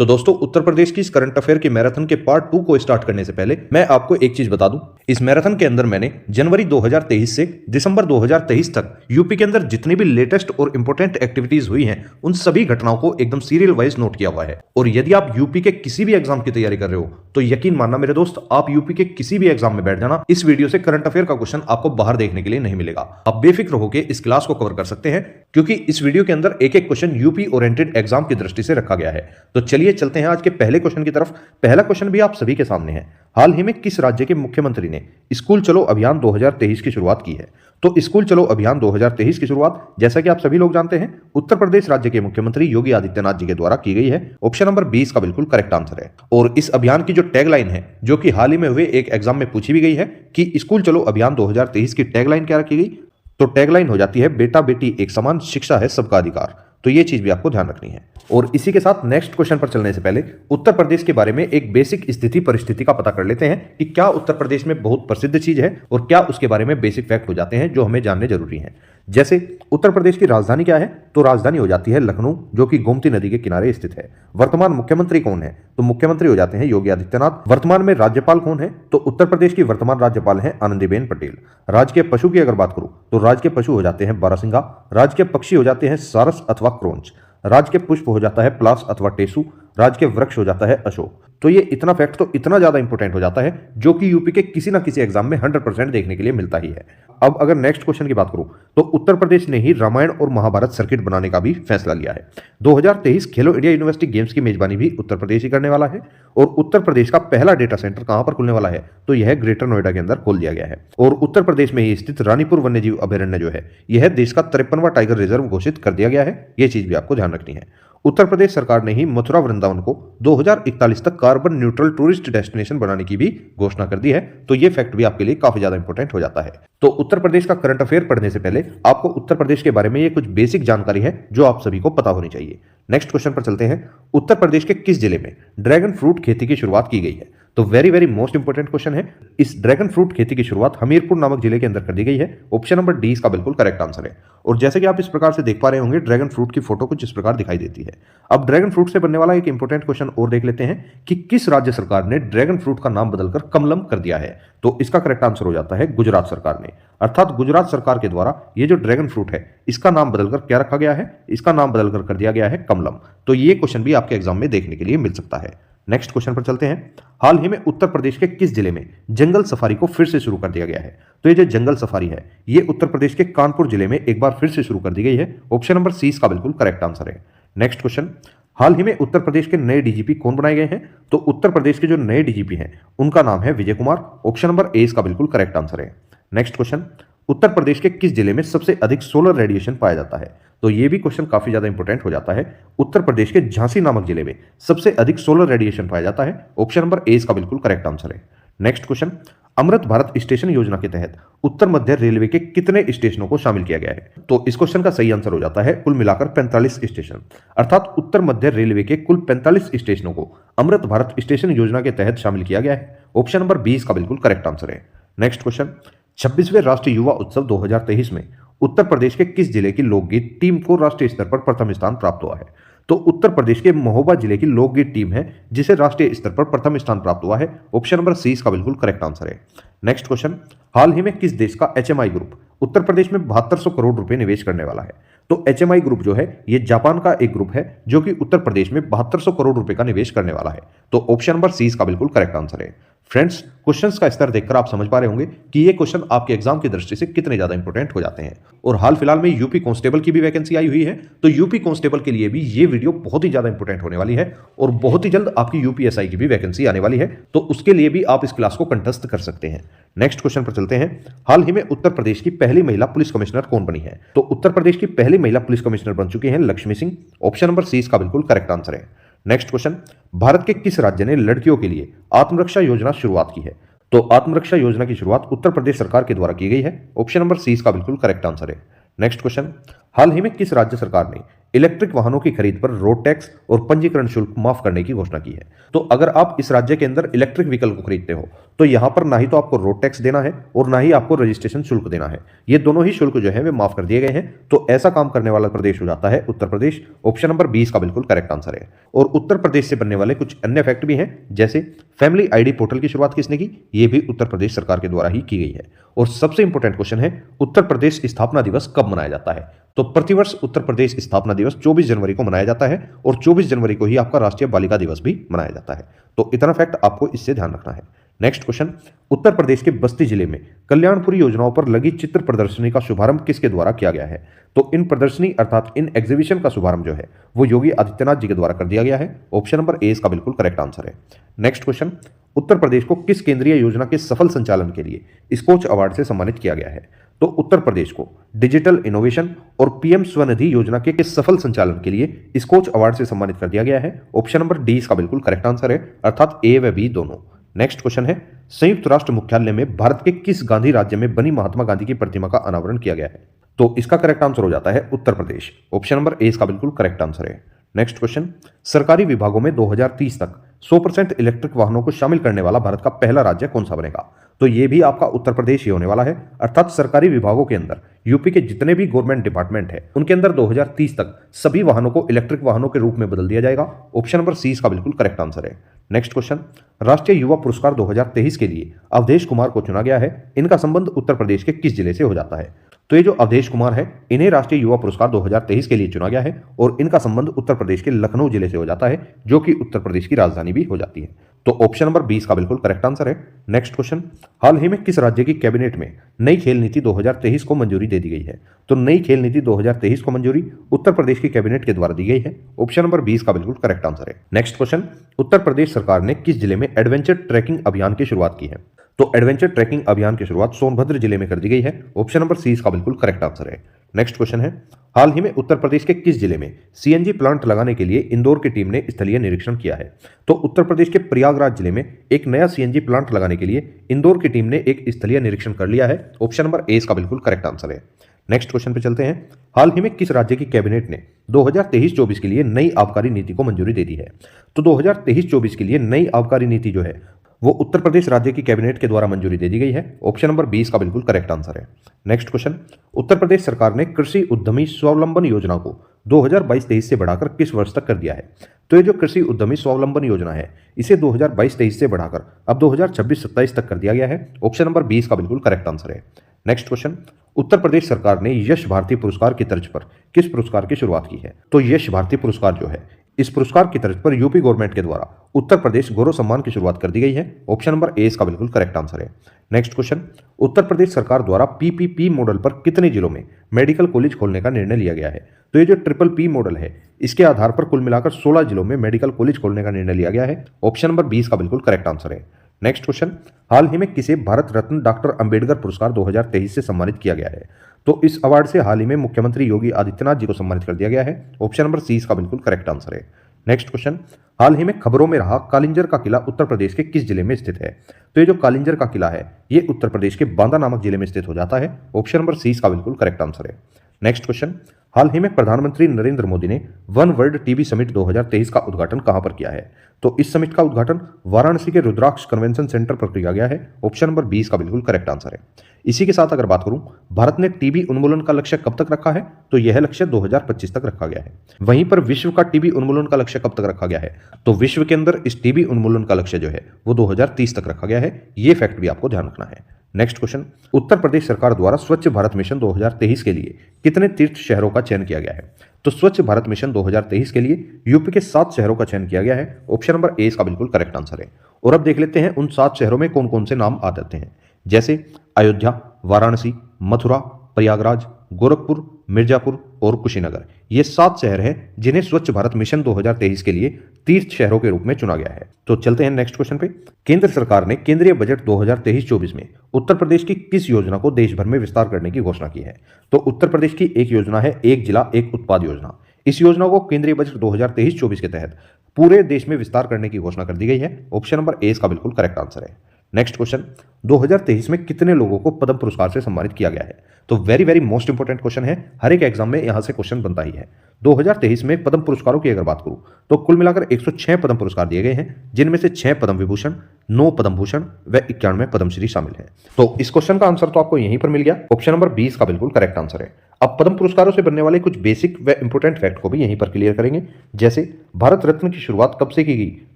तो दोस्तों, उत्तर प्रदेश की इस करंट अफेयर की मैराथन के पार्ट 2 को स्टार्ट करने से पहले मैं आपको एक चीज बता दूं। इस मैराथन के अंदर मैंने जनवरी 2023 से दिसंबर 2023 तक यूपी के अंदर जितनी भी लेटेस्ट और इंपॉर्टेंट एक्टिविटीज हुई हैं उन सभी घटनाओं को एकदम सीरियल वाइज नोट किया हुआ है। और यदि आप यूपी के किसी भी एग्जाम की तैयारी कर रहे हो तो यकीन मानना मेरे दोस्त, आप यूपी के किसी भी एग्जाम में बैठ जाना, इस वीडियो से करंट अफेयर का क्वेश्चन आपको बाहर देखने के लिए नहीं मिलेगा। आप बेफिक्र होकर इस क्लास को कवर कर सकते हैं क्योंकि इस वीडियो के अंदर एक एक क्वेश्चन यूपी ओरिएंटेड एग्जाम की दृष्टि से रखा गया है। तो चलिए चलते हैं आज के पहले क्वेश्चन की तरफ। पहला क्वेश्चन भी आप सभी के सामने है। हाल ही में किस राज्य के मुख्यमंत्री ने स्कूल चलो अभियान 2023 की शुरुआत की है? तो स्कूल चलो अभियान 2023 की शुरुआत, जैसा कि आप सभी लोग जानते हैं, उत्तर प्रदेश राज्य के मुख्यमंत्री योगी आदित्यनाथ जी के द्वारा की गई है। ऑप्शन नंबर 20 का बिल्कुल करेक्ट आंसर है। और इस अभियान की जो टैगलाइन है, जो कि हाल ही में हुए एक एग्जाम में पूछी भी गई है कि स्कूल चलो अभियान 2023 की टैगलाइन क्या रखी गई, तो टैगलाइन हो जाती है बेटा बेटी एक समान, शिक्षा है सबका अधिकार। तो ये चीज भी आपको ध्यान रखनी है। और इसी के साथ नेक्स्ट क्वेश्चन पर चलने से पहले उत्तर प्रदेश के बारे में एक बेसिक स्थिति परिस्थिति का पता कर लेते हैं कि क्या उत्तर प्रदेश में बहुत प्रसिद्ध चीज है और क्या उसके बारे में बेसिक फैक्ट हो जाते हैं जो हमें जानने जरूरी हैं। जैसे उत्तर प्रदेश की राजधानी क्या है? तो राजधानी हो जाती है लखनऊ, जो कि गोमती नदी के किनारे स्थित है। वर्तमान मुख्यमंत्री कौन है? तो मुख्यमंत्री हो जाते हैं योगी आदित्यनाथ। वर्तमान में राज्यपाल कौन है? तो उत्तर प्रदेश की वर्तमान राज्यपाल है आनंदीबेन पटेल। राजकीय पशु की अगर बात करूं तो राजकीय पशु हो जाते हैं बारहसिंगा। राजकीय पक्षी हो जाते हैं सारस अथवा क्रोंच। राजकीय पुष्प हो जाता है पलास अथवा टेसु। राजकीय वृक्ष हो जाता है अशोक। तो ये इतना फैक्ट तो इतना ज्यादा इंपॉर्टेंट हो जाता है जो कि यूपी के किसी ना किसी एग्जाम में 100% देखने के लिए मिलता ही है। अब अगर नेक्स्ट क्वेश्चन की बात करूं तो उत्तर प्रदेश ने ही रामायण और महाभारत सर्किट बनाने का भी फैसला लिया है। 2023 खेलो इंडिया यूनिवर्सिटी गेम्स की मेजबानी भी उत्तर प्रदेश ही करने वाला है। और उत्तर प्रदेश का पहला डेटा सेंटर कहां पर खुलने वाला है? तो यह ग्रेटर नोएडा के अंदर खोल दिया गया है। और उत्तर प्रदेश में ही स्थित रानीपुर वन्यजीव अभयारण्य जो है, यह देश का 53वां टाइगर रिजर्व घोषित कर दिया गया है। यह चीज भी आपको ध्यान रखनी है। उत्तर प्रदेश सरकार ने ही मथुरा वृंदावन को 2041 तक कार्बन न्यूट्रल टूरिस्ट डेस्टिनेशन बनाने की भी घोषणा कर दी है। तो ये फैक्ट भी आपके लिए काफी ज्यादा इंपॉर्टेंट हो जाता है। तो उत्तर प्रदेश का करंट अफेयर पढ़ने से पहले आपको उत्तर प्रदेश के बारे में ये कुछ बेसिक जानकारी है जो आप सभी को पता होनी चाहिए। नेक्स्ट क्वेश्चन पर चलते हैं। उत्तर प्रदेश के किस जिले में ड्रैगन फ्रूट खेती की शुरुआत की गई है? तो very very most important question है। इस ड्रैगन फ्रूट खेती की शुरुआत हमीरपुर नामक जिले के अंदर कर दी गई है। ऑप्शन नंबर डी इसका बिल्कुल करेक्ट आंसर है। और जैसे कि आप इस प्रकार से देख पा रहे होंगे, ड्रैगन फ्रूट की फोटो कुछ इस प्रकार दिखाई देती है। अब ड्रैगन फ्रूट से बनने वाला एक इंपॉर्टेंट क्वेश्चन और देख लेते हैं कि किस राज्य सरकार ने ड्रैगन फ्रूट का नाम बदलकर कमलम कर दिया है? तो इसका करेक्ट आंसर हो जाता है गुजरात सरकार ने। अर्थात गुजरात सरकार के द्वारा ये जो ड्रैगन फ्रूट है, इसका नाम बदलकर क्या रखा गया है? इसका नाम बदलकर कर दिया गया है कमलम। तो ये क्वेश्चन भी आपके एग्जाम में देखने के लिए मिल सकता है। नेक्स्ट क्वेश्चन पर चलते हैं। हाल ही में उत्तर प्रदेश के किस जिले में जंगल सफारी को फिर से शुरू कर दिया गया है? तो ये जो जंगल सफारी है, ये उत्तर प्रदेश के कानपुर जिले में एक बार फिर से शुरू कर दी गई है। ऑप्शन नंबर सी इसका बिल्कुल करेक्ट आंसर है। Next question. हाल ही में उत्तर प्रदेश के नए डीजीपी कौन बनाए गए हैं? तो उत्तर प्रदेश के जो नए डीजीपी हैं उनका नाम है Vijay Kumar. Option number A इसका बिल्कुल करेक्ट आंसर है। Next question. उत्तर प्रदेश के किस जिले में सबसे अधिक सोलर रेडिएशन पाया जाता है? तो ये भी क्वेश्चन काफी ज्यादा इंपॉर्टेंट हो जाता है। उत्तर प्रदेश के झांसी नामक जिले में सबसे अधिक सोलर रेडिएशन पाया जाता है। ऑप्शन नंबर ए इसका बिल्कुल करेक्ट आंसर है। Next question. Amrit Bharat station Yojana के तहत उत्तर मध्य रेलवे के कितने स्टेशनों को शामिल किया गया है? तो इस क्वेश्चन का सही आंसर हो जाता है कुल मिलाकर 45 स्टेशन। अर्थात उत्तर मध्य रेलवे के कुल 45 स्टेशनों को अमृत भारत स्टेशन योजना के तहत शामिल किया गया है। ऑप्शन नंबर 20 का बिल्कुल करेक्ट आंसर है। Next question. 26वें राष्ट्रीय युवा उत्सव 2023 में उत्तर प्रदेश के किस जिले की लोकगीत टीम को राष्ट्रीय स्तर पर प्रथम स्थान प्राप्त हुआ है? तो उत्तर प्रदेश के महोबा जिले की लोकगीत टीम है जिसे राष्ट्रीय स्तर पर प्रथम स्थान प्राप्त हुआ है। ऑप्शन नंबर सी इसका बिल्कुल करेक्ट आंसर है। Next question. हाल ही में किस देश का एचएमआई ग्रुप उत्तर प्रदेश में 7200 करोड़ रुपए निवेश करने वाला है? तो एचएमआई ग्रुप जो है ये जापान का एक ग्रुप है जो कि उत्तर प्रदेश में 7200 करोड़ रुपए का निवेश करने वाला है। तो ऑप्शन नंबर सी इसका बिल्कुल करेक्ट आंसर है। फ्रेंड्स, क्वेश्चंस का स्तर देखकर आप समझ पा रहे होंगे कि ये क्वेश्चन आपके एग्जाम की दृष्टि से कितने ज्यादा इंपॉर्टेंट हो जाते हैं। और हाल फिलहाल में यूपी कांस्टेबल की भी वैकेंसी आई हुई है, तो यूपी कांस्टेबल के लिए भी ये वीडियो बहुत ही ज्यादा इंपॉर्टेंट होने वाली है। और बहुत ही जल्द आपकी यूपीएसआई की भी वैकेंसी आने वाली है, तो उसके लिए भी आप इस क्लास को कंठस्थ कर सकते हैं। नेक्स्ट क्वेश्चन पर चलते हैं। हाल ही में उत्तर प्रदेश की पहली महिला पुलिस कमिश्नर कौन बनी है? तो उत्तर प्रदेश की पहली महिला पुलिस कमिश्नर बन चुकी हैं Lakshmi Singh. Option number C इसका बिल्कुल करेक्ट आंसर है। Next question. भारत के किस राज्य ने लड़कियों के लिए आत्मरक्षा योजना शुरुआत की है? तो आत्मरक्षा योजना की शुरुआत उत्तर प्रदेश सरकार के द्वारा की गई है। ऑप्शन नंबर सी इसका बिल्कुल करेक्ट आंसर है। Next question. हाल ही में किस राज्य सरकार ने इलेक्ट्रिक वाहनों की खरीद पर रोड टैक्स और पंजीकरण शुल्क माफ करने की घोषणा की है? तो अगर आप इस राज्य के अंदर इलेक्ट्रिक व्हीकल को खरीदते हो तो यहां पर ना ही तो आपको रोड टैक्स देना है और ना ही आपको रजिस्ट्रेशन शुल्क देना है। ये दोनों ही शुल्क जो है वे माफ कर दिए गए हैं। तो ऐसा काम करने वाला प्रदेश हो जाता है उत्तर प्रदेश। ऑप्शन नंबर 20 का बिल्कुल करेक्ट आंसर है। और उत्तर प्रदेश से बनने वाले कुछ अन्य फैक्ट भी हैं, जैसे फैमिली आईडी पोर्टल की शुरुआत किसने की, ये भी उत्तर प्रदेश सरकार के द्वारा ही की गई है। और सबसे इंपॉर्टेंट क्वेश्चन है, उत्तर प्रदेश स्थापना दिवस कब मनाया जाता है। तो प्रतिवर्ष उत्तर प्रदेश स्थापना दिवस 24 जनवरी को मनाया जाता है और 24 जनवरी को ही आपका राष्ट्रीय बालिका दिवस भी मनाया जाता है। तो इतना फैक्ट आपको इससे ध्यान रखना है। नेक्स्ट क्वेश्चन, उत्तर प्रदेश के बस्ती जिले में कल्याणपुरी योजनाओं पर लगी चित्र प्रदर्शनी का शुभारंभ किसके द्वारा किया गया है। तो इन प्रदर्शनी अर्थात इन एग्जीबिशन का शुभारंभ जो है वो योगी आदित्यनाथ जी के द्वारा कर दिया गया है। ऑप्शन नंबर ए इसका बिल्कुल करेक्ट आंसर है। नेक्स्ट क्वेश्चन, उत्तर प्रदेश को किस केंद्रीय योजना के सफल संचालन के लिए स्कोच अवार्ड से सम्मानित किया गया है। तो उत्तर प्रदेश को डिजिटल इनोवेशन और पीएम स्वनिधि योजना के सफल संचालन के लिए स्कोच अवार्ड से सम्मानित कर दिया गया है। ऑप्शन नंबर डी इसका बिल्कुल करेक्ट आंसर है, अर्थात ए व बी दोनों। नेक्स्ट क्वेश्चन है, संयुक्त राष्ट्र मुख्यालय में भारत के किस गांधी राज्य में बनी महात्मा गांधी की प्रतिमा का अनावरण किया गया है। तो इसका करेक्ट आंसर हो जाता है Uttar Pradesh. Option number A इसका बिल्कुल करेक्ट आंसर है। नेक्स्ट क्वेश्चन, सरकारी विभागों में 2030 तक 100% इलेक्ट्रिक वाहनों को शामिल करने वाला भारत का पहला राज्य कौन सा बनेगा। तो ये भी आपका उत्तर प्रदेश ही होने वाला है, अर्थात सरकारी विभागों के अंदर यूपी के जितने भी गवर्नमेंट डिपार्टमेंट है उनके अंदर 2030 तक सभी वाहनों को इलेक्ट्रिक वाहनों के रूप में बदल दिया जाएगा। ऑप्शन नंबर सी इसका बिल्कुल करेक्ट आंसर है। नेक्स्ट क्वेश्चन, राष्ट्रीय युवा पुरस्कार 2023 के लिए अवधेश कुमार को चुना गया है। इनका संबंध उत्तर प्रदेश के किस जिले से हो जाता है। तो ये जो अवधेश कुमार है इन्हें राष्ट्रीय युवा पुरस्कार 2023 के लिए चुना गया है और इनका संबंध उत्तर प्रदेश के लखनऊ जिले से हो जाता है, जो कि उत्तर प्रदेश की राजधानी भी हो जाती है। तो ऑप्शन नंबर 20 का बिल्कुल करेक्ट आंसर है। नेक्स्ट क्वेश्चन, हाल ही में किस राज्य की कैबिनेट में नई खेल नीति 2023 को मंजूरी दे दी गई है। तो नई खेल नीति 2023 को मंजूरी उत्तर प्रदेश की कैबिनेट के द्वारा दी गई है। ऑप्शन नंबर 20 का बिल्कुल करेक्ट आंसर है। नेक्स्ट क्वेश्चन, उत्तर प्रदेश सरकार ने किस जिले में एडवेंचर ट्रैकिंग अभियान की शुरुआत की है। तो एडवेंचर ट्रैकिंग अभियान की शुरुआत सोनभद्र जिले में कर दी गई है। ऑप्शन नंबर सी इसका बिल्कुल करेक्ट आंसर है। नेक्स्ट क्वेश्चन है, हाल ही में उत्तर प्रदेश के किस जिले में सीएनजी प्लांट लगाने के लिए इंदौर की टीम ने स्थलीय निरीक्षण किया है। तो उत्तर प्रदेश के प्रयागराज जिले में एक नया सीएनजी प्लांट लगाने के लिए इंदौर की टीम ने एक स्थलीय निरीक्षण कर लिया है। ऑप्शन नंबर ए इसका बिल्कुल करेक्ट आंसर है। नेक्स्ट क्वेश्चन पे चलते हैं, हाल ही में किस राज्य की कैबिनेट ने 2023-24 के लिए नई आबकारी नीति को मंजूरी दे दी है। तो 2023-24 के लिए नई आबकारी नीति जो है वो उत्तर प्रदेश राज्य की कैबिनेट के द्वारा मंजूरी दे दी गई है। ऑप्शन नंबर 20 का बिल्कुल करेक्ट आंसर है। नेक्स्ट क्वेश्चन, उत्तर प्रदेश सरकार ने कृषि उद्यमी स्वावलंबन योजना को 2022-23 से बढ़ाकर किस वर्ष तक कर दिया है। तो ये जो कृषि उद्यमी स्वावलंबन योजना है इसे 2022-23 से बढ़ाकर अब 2026-27 तक कर दिया गया है। ऑप्शन नंबर 20 का बिल्कुल करेक्ट आंसर है। नेक्स्ट क्वेश्चन, उत्तर प्रदेश सरकार ने यश भारती पुरस्कार की तर्ज पर किस पुरस्कार की शुरुआत की है। तो यश भारती पुरस्कार जो है इस पुरस्कार की तर्ज पर यूपी गवर्नमेंट के द्वारा उत्तर प्रदेश गौरव सम्मान की शुरुआत कर दी गई है। ऑप्शन नंबर ए इसका बिल्कुल करेक्ट आंसर है। नेक्स्ट क्वेश्चन, उत्तर प्रदेश सरकार द्वारा पीपीपी मॉडल पर कितने जिलों में मेडिकल कॉलेज खोलने का निर्णय लिया गया है। तो ये जो ट्रिपल पी मॉडल है इसके आधार पर कुल मिलाकर 16 जिलों में मेडिकल कॉलेज खोलने का निर्णय लिया गया है। ऑप्शन नंबर 20 का बिल्कुल करेक्ट आंसर है। नेक्स्ट क्वेश्चन, हाल ही में किसे भारत रत्न डॉक्टर अंबेडकर पुरस्कार 2023 से सम्मानित किया गया है। तो इस अवार्ड से हाल ही में मुख्यमंत्री योगी आदित्यनाथ जी को सम्मानित कर दिया गया है। ऑप्शन नंबर सी इसका बिल्कुल करेक्ट आंसर है। नेक्स्ट क्वेश्चन, हाल ही में खबरों में रहा कालिंजर का किला उत्तर प्रदेश के किस जिले में स्थित है। तो ये जो कालिंजर का किला है ये उत्तर प्रदेश के बांदा नामक जिले में स्थित हो जाता है। ऑप्शन नंबर सी इसका बिल्कुल करेक्ट आंसर है। नेक्स्ट क्वेश्चन, हाल ही में प्रधानमंत्री नरेंद्र मोदी ने वन वर्ल्ड टीबी समिट 2023 का उद्घाटन कहां पर किया है। तो इस समिट का उद्घाटन वाराणसी के रुद्राक्ष कन्वेंशन सेंटर पर किया गया है। ऑप्शन नंबर 20 का बिल्कुल करेक्ट आंसर है। इसी के साथ अगर बात करूं भारत ने टीबी उन्मूलन का लक्ष्य कब तक रखा है। तो यह लक्ष्य 2025 तक रखा गया है। वहीं पर विश्व का टीबी उन्मूलन का लक्ष्य कब तक रखा गया है। तो विश्व के अंदर इस टीबी उन्मूलन का लक्ष्य जो है वो 2030 तक रखा गया है। ये फैक्ट भी आपको ध्यान रखना है। नेक्स्ट क्वेश्चन, उत्तर प्रदेश सरकार द्वारा स्वच्छ भारत मिशन 2023 के लिए कितने तीर्थ शहरों का चयन किया गया है। तो स्वच्छ भारत मिशन 2023 के लिए यूपी के 7 शहरों का चयन किया गया है। ऑप्शन नंबर ए इसका बिल्कुल करेक्ट आंसर है। और अब देख लेते हैं उन 7 शहरों में कौन कौन से नाम आ जाते हैं, जैसे अयोध्या, वाराणसी, मथुरा, प्रयागराज, गोरखपुर, मिर्जापुर और कुशीनगर। ये 7 शहर हैं जिन्हें स्वच्छ भारत मिशन 2023 के लिए तीर्थ शहरों के रूप में चुना गया है। तो चलते हैं नेक्स्ट क्वेश्चन पे। केंद्र सरकार ने केंद्रीय बजट 2023-24 में उत्तर प्रदेश की किस योजना को देश भर में विस्तार करने की घोषणा की है। तो उत्तर प्रदेश की एक योजना है एक जिला एक उत्पाद योजना। इस योजना को केंद्रीय बजट 2023-24 के तहत पूरे देश में विस्तार करने की घोषणा कर दी गई है। ऑप्शन नंबर ए इसका बिल्कुल करेक्ट आंसर है। नेक्स्ट क्वेश्चन, 2023 में कितने लोगों को पद्म पुरस्कार से सम्मानित किया गया है? तो very very most important question है, हर एक एग्जाम में यहां से क्वेश्चन बनता ही है। 2023 में पद्म पुरस्कारों की अगर बात करूं तो कुल मिलाकर 106 पद्म पुरस्कार दिए गए हैं, जिनमें से 6 पद्म विभूषण, 9 पद्म भूषण व 91 पद्मश्री शामिल है। तो इस क्वेश्चन का आंसर तो आपको यहीं पर मिल गया, ऑप्शन नंबर 20 का बिल्कुल करेक्ट आंसर है। अब पद्म पुरस्कारों से बनने वाले कुछ बेसिक व इंपोर्टेंट फैक्ट को भी यहीं पर क्लियर करेंगे। जैसे भारत रत्न की शुरुआत कब से की गई?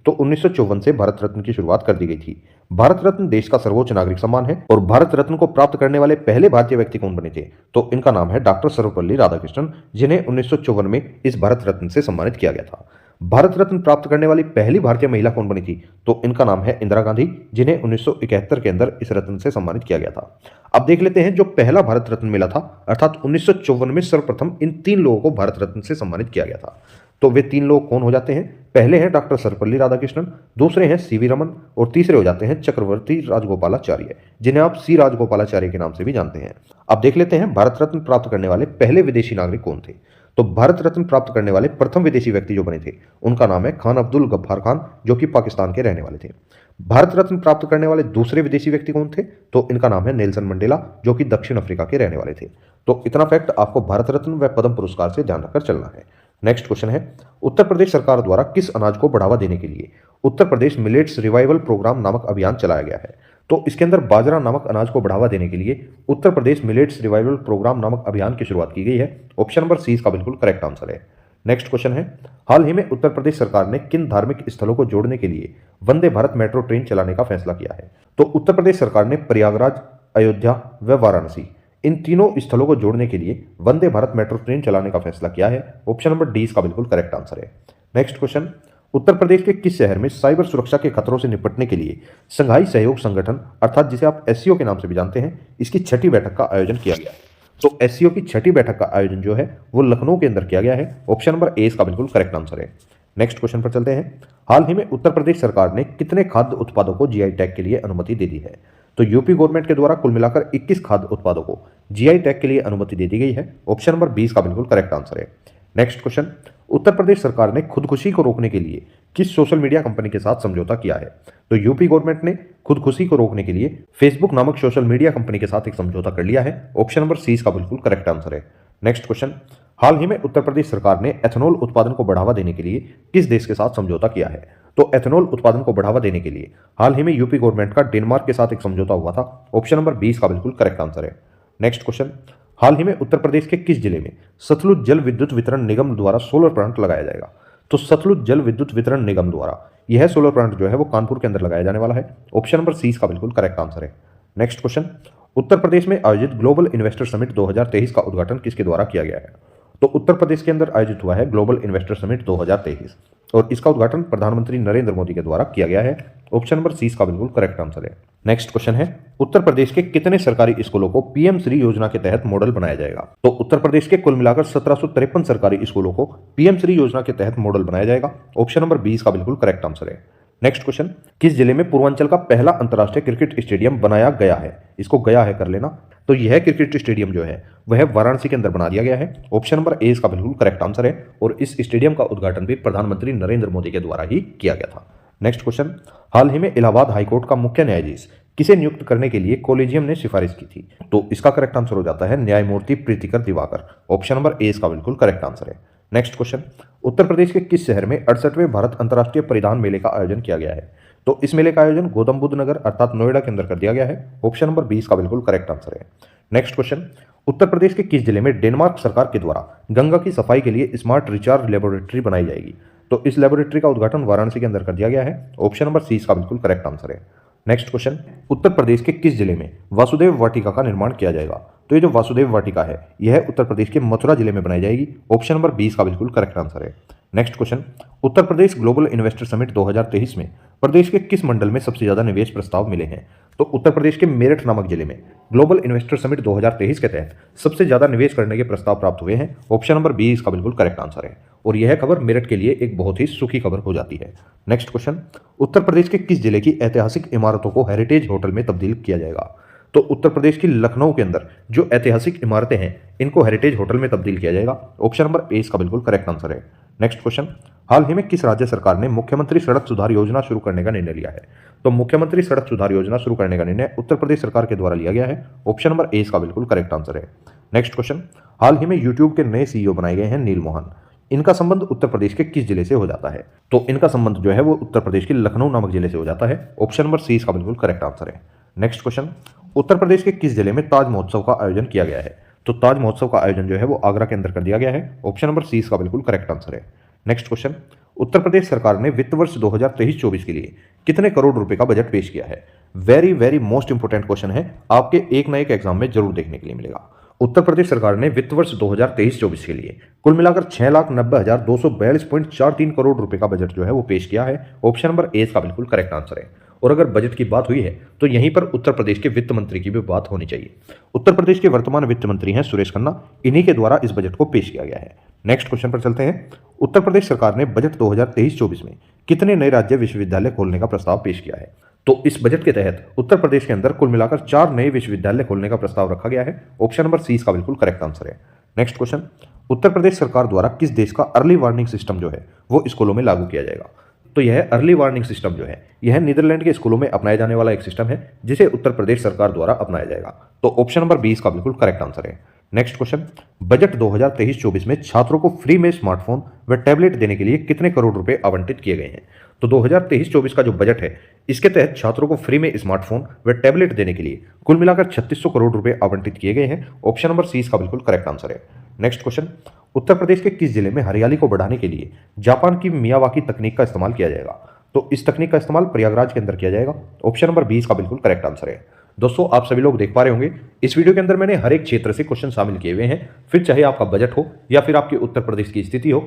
तो 1954 से भारत रत्न की शुरुआत कर दी गई थी। भारत रत्न देश का सर्वोच्च नागरिक सम्मान है और भारत रत्न को प्राप्त करने वाले पहले भारतीय व्यक्ति कौन बने थे? तो इनका नाम है डॉक्टर सर्वपल्ली राधाकृष्णन, जिन्हें 1954 में इस भारत रत्न से सम्मानित किया गया था। भारत रत्न प्राप्त करने वाली पहली भारतीय महिला कौन बनी थी? तो इनका नाम है इंदिरा गांधी, जिन्हें 1971 के अंदर इस रत्न से सम्मानित किया गया था। अब देख लेते हैं जो पहला भारत रत्न मिला था, अर्थात 1954 में सर्वप्रथम इन 3 लोगों को भारत रत्न से सम्मानित किया गया था। तो वे 3 लोग कौन हो जाते हैं? पहले हैं डॉक्टर सर्वपल्ली राधाकृष्णन, दूसरे हैं सीवी रमन और तीसरे हो जाते हैं चक्रवर्ती राजगोपालाचार्य, जिन्हें आप सी राजगोपालाचार्य के नाम से भी जानते हैं। अब देख लेते हैं भारत रत्न प्राप्त करने वाले पहले विदेशी नागरिक कौन थे। तो भारत रत्न प्राप्त करने वाले प्रथम विदेशी व्यक्ति जो बने थे उनका नाम है खान अब्दुल गफ्फार खान, जो कि पाकिस्तान के रहने वाले थे। भारत रत्न प्राप्त करने वाले दूसरे विदेशी व्यक्ति कौन थे? तो इनका नाम है नेल्सन मंडेला, जो कि दक्षिण अफ्रीका के रहने वाले थे। तो इतना फैक्ट आपको भारत रत्न व पद्म पुरस्कार से ध्यान रखकर चलना है। नेक्स्ट क्वेश्चन है, उत्तर प्रदेश सरकार द्वारा किस अनाज को बढ़ावा देने के लिए Uttar Pradesh millets revival programme नामक अभियान चलाया गया है? तो इसके अंदर बाजरा नामक अनाज को बढ़ावा देने के लिए Uttar Pradesh millets revival programme नामक अभियान की शुरुआत की गई है। ऑप्शन नंबर सी इसका बिल्कुल करेक्ट आंसर है। नेक्स्ट क्वेश्चन है, हाल ही में उत्तर प्रदेश सरकार ने किन धार्मिक स्थलों को जोड़ने के लिए वंदे भारत मेट्रो ट्रेन चलाने का फैसला किया है? तो उत्तर प्रदेश सरकार ने प्रयागराज, अयोध्या व वाराणसी इन तीनों स्थलों को जोड़ने के लिए वंदे भारत मेट्रो ट्रेन चलाने का फैसला किया है। ऑप्शन नंबर डी इसका बिल्कुल करेक्ट आंसर है। नेक्स्ट क्वेश्चन, उत्तर प्रदेश के किस शहर में साइबर सुरक्षा के खतरों से निपटने के लिए संघाई सहयोग संगठन, अर्थात जिसे आप एससीओ के नाम से भी जानते हैं, इसकी 6ठी बैठक का आयोजन किया गया है? तो एससीओ की 6ठी बैठक का आयोजन जो है वो लखनऊ के अंदर किया गया है। ऑप्शन नंबर ए इसका बिल्कुल करेक्ट आंसर है। नेक्स्ट क्वेश्चन पर चलते हैं, हाल ही में उत्तर प्रदेश सरकार ने कितने खाद्य उत्पादों को जीआई टैग के लिए अनुमति दे दी है? तो यूपी गवर्नमेंट के द्वारा कुल मिलाकर 21 खाद्य उत्पादों को जीआई टैग के लिए अनुमति दे दी गई है। ऑप्शन नंबर 20 का बिल्कुल करेक्ट आंसर है। नेक्स्ट क्वेश्चन, उत्तर प्रदेश सरकार ने खुदकुशी को रोकने के लिए किस सोशल मीडिया कंपनी के साथ समझौता किया है? तो यूपी गवर्नमेंट ने खुदकुशी को रोकने के लिए फेसबुक नामक सोशल मीडिया कंपनी के साथ एक समझौता कर लिया है। ऑप्शन नंबर सी इसका बिल्कुल करेक्ट आंसर है। नेक्स्ट क्वेश्चन, हाल ही में उत्तर प्रदेश सरकार ने एथेनॉल उत्पादन को बढ़ावा देने के लिए किस देश के साथ समझौता किया है? तो एथेनॉल उत्पादन को बढ़ावा देने के लिए हाल ही में यूपी गवर्नमेंट का डेनमार्क के साथ एक समझौता हुआ था। ऑप्शन नंबर 20 का बिल्कुल करेक्ट आंसर है। नेक्स्ट क्वेश्चन, हाल ही में उत्तर प्रदेश के किस जिले में सतलुज जल विद्युत वितरण निगम द्वारा सोलर प्लांट लगाया जाएगा? तो सतलुज जल विद्युत वितरण निगम द्वारा यह सोलर प्लांट जो है वो कानपुर के अंदर लगाया जाने वाला है। ऑप्शन नंबर सी का बिल्कुल करेक्ट आंसर है। नेक्स्ट क्वेश्चन, उत्तर प्रदेश में आयोजित ग्लोबल इन्वेस्टर समिट 2023 का उद्घाटन किसके द्वारा किया गया है? तो उत्तर प्रदेश के अंदर आयोजित हुआ है ग्लोबल इन्वेस्टर समिट 2023 और इसका उद्घाटन प्रधानमंत्री नरेंद्र मोदी के द्वारा किया गया है। ऑप्शन नंबर सी का बिल्कुल करेक्ट आंसर है। नेक्स्ट क्वेश्चन है, उत्तर प्रदेश के कितने सरकारी स्कूलों को पीएम श्री योजना के तहत मॉडल बनाया जाएगा? तो उत्तर प्रदेश के कुल मिलाकर 1753 सरकारी स्कूलों को पीएम श्री योजना के तहत मॉडल बनाया जाएगा। ऑप्शन नंबर 20 का बिल्कुल करेक्ट आंसर है। नेक्स्ट क्वेश्चन, किस जिले में पूर्वांचल का पहला अंतर्राष्ट्रीय क्रिकेट स्टेडियम बनाया गया है? इसको गया है कर लेना। तो यह क्रिकेट स्टेडियम जो है वह वाराणसी के अंदर बना दिया गया है। ऑप्शन नंबर ए इसका बिल्कुल करेक्ट आंसर है और इस स्टेडियम का उद्घाटन भी प्रधानमंत्री नरेंद्र मोदी के द्वारा ही किया गया था। नेक्स्ट क्वेश्चन, हाल ही में इलाहाबाद हाईकोर्ट का मुख्य न्यायाधीश किसे नियुक्त करने के लिए कॉलेजियम ने सिफारिश की थी? तो इसका करेक्ट आंसर हो जाता है न्यायमूर्ति प्रीतिकर दिवाकर। ऑप्शन नंबर ए इसका बिल्कुल करेक्ट आंसर है। नेक्स्ट क्वेश्चन, उत्तर प्रदेश के किस शहर में 68वें भारत अंतर्राष्ट्रीय परिधान मेले का आयोजन किया गया है? तो इस मेले का आयोजन गौतम बुद्ध नगर अर्थात नोएडा के अंदर कर दिया गया है। ऑप्शन नंबर 20 का बिल्कुल करेक्ट आंसर है। नेक्स्ट क्वेश्चन, उत्तर प्रदेश के किस जिले में डेनमार्क सरकार के द्वारा गंगा की सफाई के लिए स्मार्ट रिचार्ज लेबोरेटरी बनाई जाएगी? तो इस लेबोरेटरी का उद्घाटन वाराणसी के अंदर कर दिया गया है। ऑप्शन नंबर सी का बिल्कुल करेक्ट आंसर है। नेक्स्ट क्वेश्चन, उत्तर प्रदेश के किस जिले में वासुदेव वाटिका का निर्माण किया जाएगा? तो ये जो वासुदेव वाटिका है यह उत्तर प्रदेश के मथुरा जिले में बनाई जाएगी। ऑप्शन नंबर 20 का बिल्कुल करेक्ट आंसर है। नेक्स्ट क्वेश्चन, उत्तर प्रदेश ग्लोबल इन्वेस्टर समिट 2023 में प्रदेश के किस मंडल में सबसे ज्यादा निवेश प्रस्ताव मिले हैं? तो उत्तर प्रदेश के मेरठ नामक जिले में ग्लोबल इन्वेस्टर समिट 2023 के तहत सबसे ज्यादा निवेश करने के प्रस्ताव प्राप्त हुए हैं। ऑप्शन नंबर 20 का बिल्कुल करेक्ट आंसर है और यह खबर मेरठ के लिए एक बहुत ही सुखी खबर हो जाती है। नेक्स्ट क्वेश्चन, उत्तर प्रदेश के किस जिले की ऐतिहासिक इमारतों को हेरिटेज होटल में तब्दील किया जाएगा? तो उत्तर प्रदेश की लखनऊ के अंदर जो ऐतिहासिक इमारतें हैं इनको हेरिटेज होटल में तब्दील किया जाएगा। ऑप्शन नंबर ए इसका बिल्कुल करेक्ट आंसर है। नेक्स्ट क्वेश्चन, हाल ही में किस राज्य सरकार ने मुख्यमंत्री सड़क सुधार योजना शुरू करने का निर्णय लिया है? तो मुख्यमंत्री सड़क सुधार योजना शुरू करने का निर्णय उत्तर प्रदेश सरकार के द्वारा लिया गया है। ऑप्शन नंबर ए इसका बिल्कुल करेक्ट आंसर है। नेक्स्ट क्वेश्चन, हाल ही में यूट्यूब के नए सीईओ बनाए गए हैं नील मोहन। इनका संबंध उत्तर प्रदेश के किस जिले से हो जाता है? तो इनका संबंध जो है वो उत्तर प्रदेश के लखनऊ नामक जिले से हो जाता है। ऑप्शन नंबर सी इसका बिल्कुल करेक्ट आंसर है। नेक्स्ट क्वेश्चन, उत्तर प्रदेश के किस जिले में ताज महोत्सव का आयोजन किया गया है? तो ताज महोत्सव का आयोजन जो है वो आगरा के अंदर कर दिया गया है। ऑप्शन नंबर सी इसका बिल्कुल करेक्ट आंसर है। नेक्स्ट क्वेश्चन, उत्तर प्रदेश सरकार ने वित्त वर्ष 2023-24 के लिए कितने करोड़ रुपए का बजट पेश किया है? Very very most important question है, आपके एक ना एक एग्जाम में जरूर देखने के लिए मिलेगा। उत्तर प्रदेश सरकार ने वित्त वर्ष 2023-24 के लिए कुल मिलाकर 6,90,242.43 करोड़ रुपए का बजट जो है वो पेश किया है। ऑप्शन नंबर ए इसका बिल्कुल करेक्ट आंसर है। और अगर बजट की बात हुई है तो यहीं पर उत्तर प्रदेश के वित्त मंत्री की भी बात होनी चाहिए। उत्तर प्रदेश के वर्तमान वित्त मंत्री हैं सुरेश खन्ना, इन्हीं के द्वारा इस बजट को पेश किया गया है। नेक्स्ट क्वेश्चन पर चलते हैं। उत्तर प्रदेश सरकार ने बजट 2023-24 में कितने नए राज्य विश्वविद्यालय खोलने का प्रस्ताव पेश किया है? तो इस बजट के तहत उत्तर प्रदेश के अंदर कुल मिलाकर 4 नए विश्वविद्यालय खोलने का प्रस्ताव रखा गया है। ऑप्शन नंबर सी इसका बिल्कुल करेक्ट आंसर है। नेक्स्ट क्वेश्चन, उत्तर प्रदेश सरकार द्वारा किस देश का अर्ली वार्निंग सिस्टम जो है वो स्कूलों में लागू किया जाएगा? तो यह अर्ली वार्निंग सिस्टम जो है यह नीदरलैंड के स्कूलों में अपनाया जाने वाला एक सिस्टम है जिसे उत्तर प्रदेश सरकार द्वारा अपनाया जाएगा। तो ऑप्शन नंबर बी इसका बिल्कुल करेक्ट आंसर है। नेक्स्ट क्वेश्चन, बजट 2023-24 में छात्रों को फ्री में स्मार्टफोन व टैबलेट देने के लिए कितने करोड़ रुपए आवंटित किए गए हैं? तो 2023-24 का जो बजट है इसके तहत छात्रों को फ्री में स्मार्टफोन व टैबलेट देने के लिए कुल मिलाकर 3600 करोड़ रुपए आवंटित किए गए हैं। ऑप्शन नंबर सी इसका बिल्कुल करेक्ट आंसर है। नेक्स्ट क्वेश्चन, उत्तर प्रदेश के किस जिले में हरियाली को बढ़ाने के लिए जापान की मियावाकी तकनीक का इस्तेमाल किया जाएगा? तो इस तकनीक का इस्तेमाल प्रयागराज के अंदर किया जाएगा। ऑप्शन नंबर बी इसका बिल्कुल करेक्ट आंसर है। दोस्तों, आप सभी लोग देख पा रहे होंगे इस वीडियो के अंदर मैंने हर एक क्षेत्र से क्वेश्चन शामिल किए हुए हैं, फिर चाहे आपका बजट हो या फिर आपके उत्तर प्रदेश की स्थिति हो,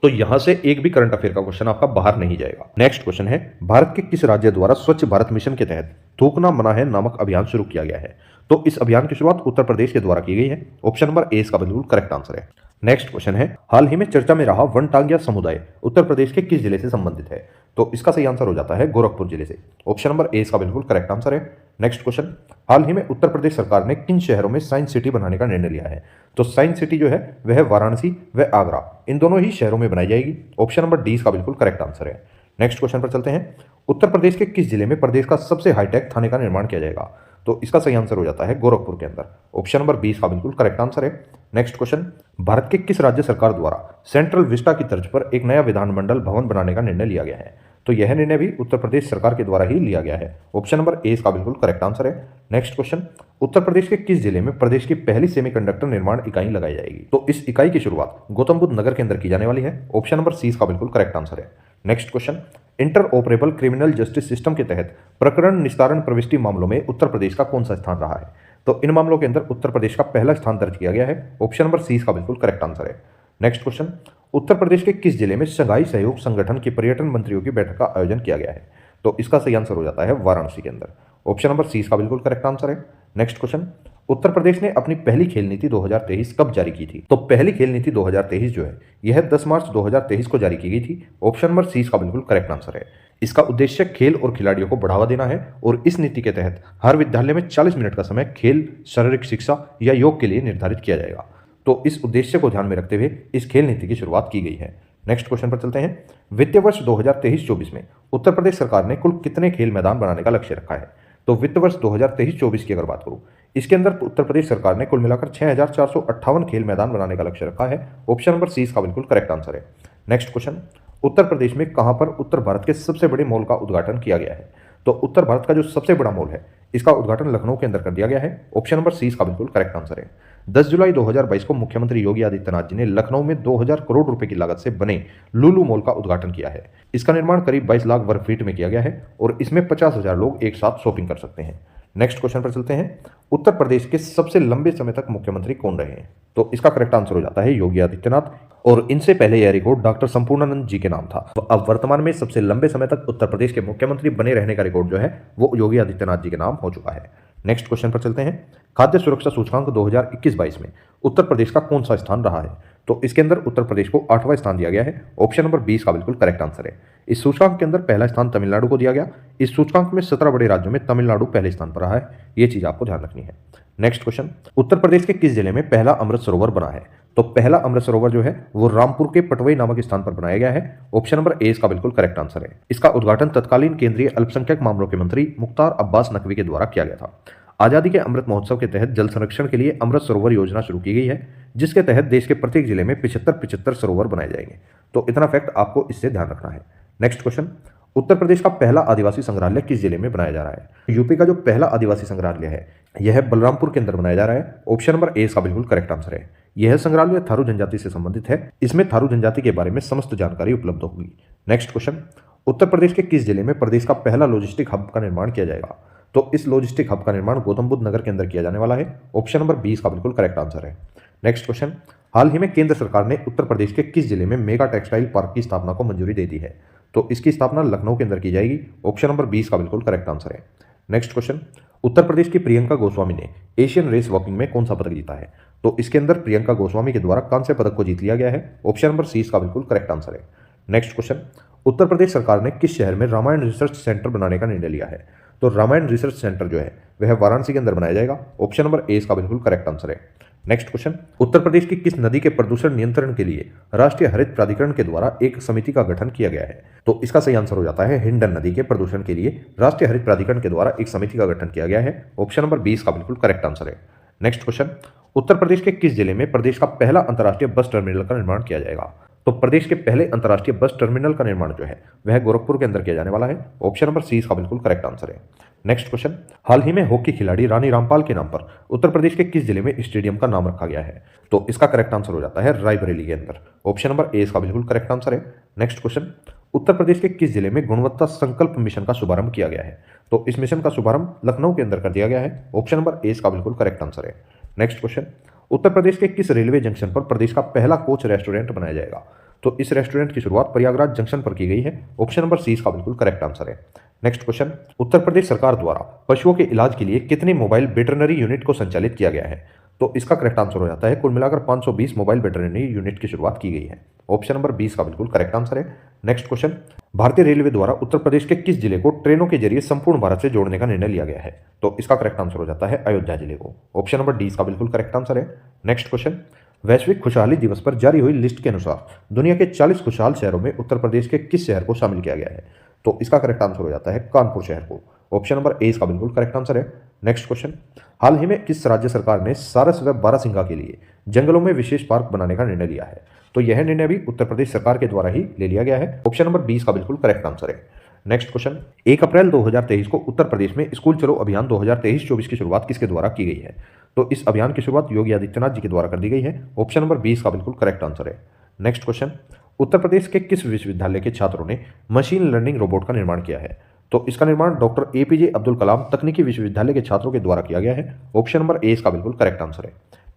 तो यहां से एक भी करंट अफेयर का क्वेश्चन आपका बाहर नहीं जाएगा। नेक्स्ट क्वेश्चन है, भारत के किस राज्य द्वारा स्वच्छ भारत मिशन के तहत थूकना मना है नामक अभियान शुरू किया गया है? तो इस अभियान की शुरुआत उत्तर प्रदेश के द्वारा की गई है। ऑप्शन नंबर ए इसका बिल्कुल करेक्ट आंसर है। नेक्स्ट क्वेश्चन है, हाल ही में चर्चा में रहा वनटांगिया समुदाय उत्तर प्रदेश के किस जिले से संबंधित है? तो इसका सही आंसर हो जाता है गोरखपुर जिले से। ऑप्शन नंबर ए इसका बिल्कुल करेक्ट आंसर है। नेक्स्ट क्वेश्चन, हाल ही में उत्तर प्रदेश सरकार ने किन शहरों में साइंस सिटी बनाने का निर्णय लिया है? तो साइंस सिटी जो है वह वाराणसी व आगरा इन दोनों ही शहरों में बनाई जाएगी। ऑप्शन नंबर डी इसका बिल्कुल करेक्ट आंसर है। नेक्स्ट क्वेश्चन पर चलते हैं। उत्तर प्रदेश के किस जिले में प्रदेश का सबसे हाईटेक थाने का निर्माण किया जाएगा? तो इसका सही आंसर हो जाता है गोरखपुर के अंदर। ऑप्शन नंबर बी इसका बिल्कुल करेक्ट आंसर है। नेक्स्ट क्वेश्चन, भारत के किस राज्य सरकार द्वारा सेंट्रल विस्टा की तर्ज पर एक नया विधानमंडल भवन बनाने का निर्णय लिया गया है? तो यह निर्णय भी उत्तर प्रदेश सरकार के द्वारा ही लिया गया है। ऑप्शन नंबर ए इसका बिल्कुल करेक्ट आंसर है। नेक्स्ट क्वेश्चन, उत्तर प्रदेश के किस जिले में प्रदेश की पहली सेमीकंडक्टर निर्माण इकाई लगाई जाएगी? तो इस इकाई की शुरुआत गौतम बुद्ध नगर के अंदर की जाने वाली है। ऑप्शन नंबर सी इसका बिल्कुल करेक्ट आंसर है। Next question, inter operable criminal justice system के तहत प्रकरण निस्तारण प्रविष्टि मामलों में उत्तर प्रदेश का कौन सा स्थान रहा है? तो इन मामलों के अंदर उत्तर प्रदेश का पहला स्थान दर्ज किया गया है। ऑप्शन नंबर सी इसका बिल्कुल करेक्ट आंसर है। नेक्स्ट क्वेश्चन, उत्तर प्रदेश के किस जिले में शंघाई सहयोग संगठन के पर्यटन मंत्रियों की बैठक का आयोजन किया गया है? तो इसका सही आंसर हो जाता है वाराणसी के अंदर। ऑप्शन नंबर सी इसका बिल्कुल करेक्ट आंसर है। नेक्स्ट क्वेश्चन, उत्तर प्रदेश ने अपनी पहली खेल नीति 2023 कब जारी की थी? तो पहली खेल नीति 2023 जो है यह 10 मार्च 2023 को जारी की गई थी। ऑप्शन नंबर सी इसका बिल्कुल करेक्ट आंसर है। इसका उद्देश्य खेल और खिलाड़ियों को बढ़ावा देना है और इस नीति के तहत हर विद्यालय में 40 मिनट का समय खेल, शारीरिक शिक्षा या योग के लिए निर्धारित किया जाएगा। तो इस उद्देश्य को ध्यान में रखते हुए इस खेल नीति की शुरुआत की गई है। नेक्स्ट क्वेश्चन पर चलते हैं। वित्तीय वर्ष 2023-24 में उत्तर प्रदेश सरकार ने कुल कितने खेल मैदान बनाने का लक्ष्य रखा है? तो वित्त वर्ष 2023-24 की अगर बात करूं, इसके अंदर उत्तर प्रदेश सरकार ने कुल मिलाकर 6458 खेल मैदान बनाने का लक्ष्य रखा है। ऑप्शन नंबर सी इसका बिल्कुल करेक्ट आंसर है। नेक्स्ट क्वेश्चन, उत्तर प्रदेश में कहां पर उत्तर भारत के सबसे बड़े मॉल का उद्घाटन किया गया है? तो उत्तर भारत का जो सबसे बड़ा मॉल है इसका उद्घाटन लखनऊ के अंदर कर दिया गया है। ऑप्शन नंबर सी इसका बिल्कुल करेक्ट आंसर है। 10 जुलाई 2022 को मुख्यमंत्री योगी आदित्यनाथ जी ने लखनऊ में 2000 करोड़ रुपए की लागत से बने लुलु मॉल का उद्घाटन किया है। इसका निर्माण करीब 22 लाख वर्ग फीट में किया गया है और इसमें 50,000 लोग एक साथ शॉपिंग कर सकते हैं। नेक्स्ट क्वेश्चन पर चलते हैं। उत्तर प्रदेश के सबसे लंबे समय तक मुख्यमंत्री कौन रहे हैं? तो इसका करेक्ट आंसर हो जाता है योगी आदित्यनाथ, और इनसे पहले यह रिकॉर्ड डॉक्टर संपूर्णानंद जी के नाम था। अब वर्तमान में सबसे लंबे समय तक उत्तर प्रदेश के मुख्यमंत्री बने रहने का रिकॉर्ड जो है वो योगी आदित्यनाथ जी के नाम हो चुका है। नेक्स्ट क्वेश्चन पर चलते हैं। खाद्य सुरक्षा सूचकांक 2021-22 में उत्तर प्रदेश का कौन सा स्थान रहा है? तो इसके अंदर उत्तर प्रदेश को 8वां स्थान दिया गया है। ऑप्शन नंबर 20 का बिल्कुल करेक्ट आंसर है। इस सूचकांक के अंदर पहला स्थान तमिलनाडु को दिया गया। इस सूचकांक में 17 बड़े राज्यों में तमिलनाडु पहले स्थान पर रहा है। ये चीज आपको ध्यान रखनी है। नेक्स्ट क्वेश्चन, उत्तर प्रदेश के किस जिले में पहला अमृत सरोवर बना है? तो पहला अमृत सरोवर जो है वो रामपुर के पटवई नामक स्थान पर बनाया गया है। ऑप्शन नंबर ए इसका बिल्कुल करेक्ट आंसर है। इसका उद्घाटन तत्कालीन केंद्रीय अल्पसंख्यक मामलों के मंत्री मुख्तार अब्बास नकवी के द्वारा किया गया था। आजादी के अमृत महोत्सव के तहत जल संरक्षण के लिए अमृत सरोवर योजना शुरू की गई है, जिसके तहत देश के प्रत्येक जिले में 75 सरोवर बनाए जाएंगे। तो इतना फैक्ट आपको इससे ध्यान रखना है। नेक्स्ट क्वेश्चन, उत्तर प्रदेश का पहला आदिवासी संग्रहालय किस जिले में बनाया जा रहा है? यूपी का जो पहला आदिवासी संग्रहालय है यह बलरामपुर के अंदर बनाया जा रहा है। ऑप्शन नंबर ए इसका बिल्कुल करेक्ट आंसर है। यह संग्रहालय थारू जनजाति से संबंधित है। इसमें थारू जनजाति के बारे में समस्त जानकारी उपलब्ध होगी। नेक्स्ट क्वेश्चन, उत्तर प्रदेश के किस जिले में प्रदेश का पहला लॉजिस्टिक हब का निर्माण किया जाएगा? तो इस लॉजिस्टिक हब का निर्माण गौतम बुद्ध नगर के अंदर किया जाने वाला है। ऑप्शन नंबर बी इसका बिल्कुल करेक्ट आंसर है। नेक्स्ट क्वेश्चन, हाल ही में केंद्र सरकार ने उत्तर प्रदेश के किस जिले में मेगा टेक्सटाइल पार्क की स्थापना को मंजूरी दे दी है? तो इसकी स्थापना लखनऊ के अंदर की जाएगी। ऑप्शन नंबर 20 का बिल्कुल करेक्ट आंसर है। नेक्स्ट क्वेश्चन, उत्तर प्रदेश की प्रियंका गोस्वामी ने एशियन रेस वॉकिंग में कौन सा पदक जीता है? तो इसके अंदर प्रियंका गोस्वामी के द्वारा कांस्य पदक को जीत लिया गया है। ऑप्शन नंबर सी इसका बिल्कुल करेक्ट आंसर है। नेक्स्ट क्वेश्चन, उत्तर प्रदेश सरकार ने किस शहर में रामायण रिसर्च सेंटर बनाने का निर्णय लिया है? तो रामायण रिसर्च सेंटर जो है वह वाराणसी के अंदर बनाया जाएगा। ऑप्शन नंबर ए इसका बिल्कुल करेक्ट आंसर है। नेक्स्ट क्वेश्चन, उत्तर प्रदेश की किस नदी के प्रदूषण नियंत्रण के लिए राष्ट्रीय हरित प्राधिकरण के द्वारा एक समिति का गठन किया गया है? तो इसका सही आंसर हो जाता है हिंडन नदी के प्रदूषण के लिए राष्ट्रीय हरित प्राधिकरण के द्वारा एक समिति का गठन किया गया है। ऑप्शन नंबर 20 का बिल्कुल करेक्ट आंसर है। नेक्स्ट क्वेश्चन, उत्तर प्रदेश के किस जिले में प्रदेश का पहला अंतर्राष्ट्रीय बस टर्मिनल का निर्माण किया जाएगा? तो प्रदेश के पहले अंतर्राष्ट्रीय बस टर्मिनल का निर्माण जो है वह गोरखपुर के अंदर किया जाने वाला है। ऑप्शन नंबर सी इसका बिल्कुल करेक्ट आंसर है। नेक्स्ट क्वेश्चन, हाल ही में हॉकी खिलाड़ी रानी रामपाल के नाम पर उत्तर प्रदेश के किस जिले में स्टेडियम का नाम रखा गया है? तो इसका करेक्ट आंसर हो जाता है रायबरेली के अंदर। ऑप्शन नंबर ए इसका बिल्कुल करेक्ट आंसर है। नेक्स्ट क्वेश्चन, उत्तर प्रदेश के किस जिले में गुणवत्ता संकल्प मिशन का शुभारंभ किया गया है? तो इस मिशन का शुभारंभ लखनऊ के अंदर कर दिया गया है। ऑप्शन नंबर ए इसका बिल्कुल करेक्ट आंसर है। नेक्स्ट क्वेश्चन, उत्तर प्रदेश के किस रेलवे जंक्शन पर प्रदेश का पहला कोच रेस्टोरेंट बनाया जाएगा? तो इस रेस्टोरेंट की शुरुआत प्रयागराज जंक्शन पर की गई है। ऑप्शन नंबर सी इसका बिल्कुल करेक्ट आंसर है। नेक्स्ट क्वेश्चन, उत्तर प्रदेश सरकार द्वारा पशुओं के इलाज के लिए कितने मोबाइल वेटरनरी यूनिट को संचालित किया गया है? तो इसका करेक्ट आंसर हो जाता है कुल मिलाकर 520 मोबाइल वेटरनरी यूनिट की शुरुआत की गई है। ऑप्शन नंबर 20 का बिल्कुल करेक्ट आंसर है। नेक्स्ट क्वेश्चन, भारतीय रेलवे द्वारा उत्तर प्रदेश के किस जिले को ट्रेनों के जरिए संपूर्ण भारत से जोड़ने का निर्णय लिया गया है? तो इसका करेक्ट आंसर हो जाता है अयोध्या जिले को। ऑप्शन नंबर डी इसका बिल्कुल करेक्ट आंसर है। नेक्स्ट क्वेश्चन, वैश्विक खुशहाली दिवस पर जारी हुई लिस्ट के अनुसार दुनिया के 40 खुशहाल शहरों में उत्तर प्रदेश के किस शहर को शामिल किया गया है? तो इसका करेक्ट आंसर हो जाता है कानपुर शहर को। ऑप्शन नंबर ए इसका बिल्कुल करेक्ट आंसर है। नेक्स्ट क्वेश्चन, हाल ही में किस राज्य सरकार ने सारस व बारासिंगा के लिए जंगलों में विशेष पार्क बनाने का निर्णय लिया है? तो यह निर्णय भी उत्तर प्रदेश सरकार के द्वारा ही ले लिया गया है। ऑप्शन नंबर 20 का बिल्कुल करेक्ट आंसर है। नेक्स्ट क्वेश्चन, 1 अप्रैल 2023 को उत्तर प्रदेश में स्कूल चलो अभियान 2023-24 की शुरुआत किसके द्वारा की गई है? तो इस अभियान की शुरुआत योगी आदित्यनाथ जी के द्वारा कर दी गई है। ऑप्शन नंबर 20 का बिल्कुल करेक्ट आंसर है। नेक्स्ट क्वेश्चन, उत्तर प्रदेश के किस विश्वविद्यालय के छात्रों ने मशीन लर्निंग रोबोट का निर्माण किया है? तो इसका निर्माण डॉक्टर एपीजे अब्दुल कलाम तकनीकी विश्वविद्यालय के छात्रों के द्वारा किया गया है। ऑप्शन नंबर ए इसका बिल्कुल करेक्ट आंसर है।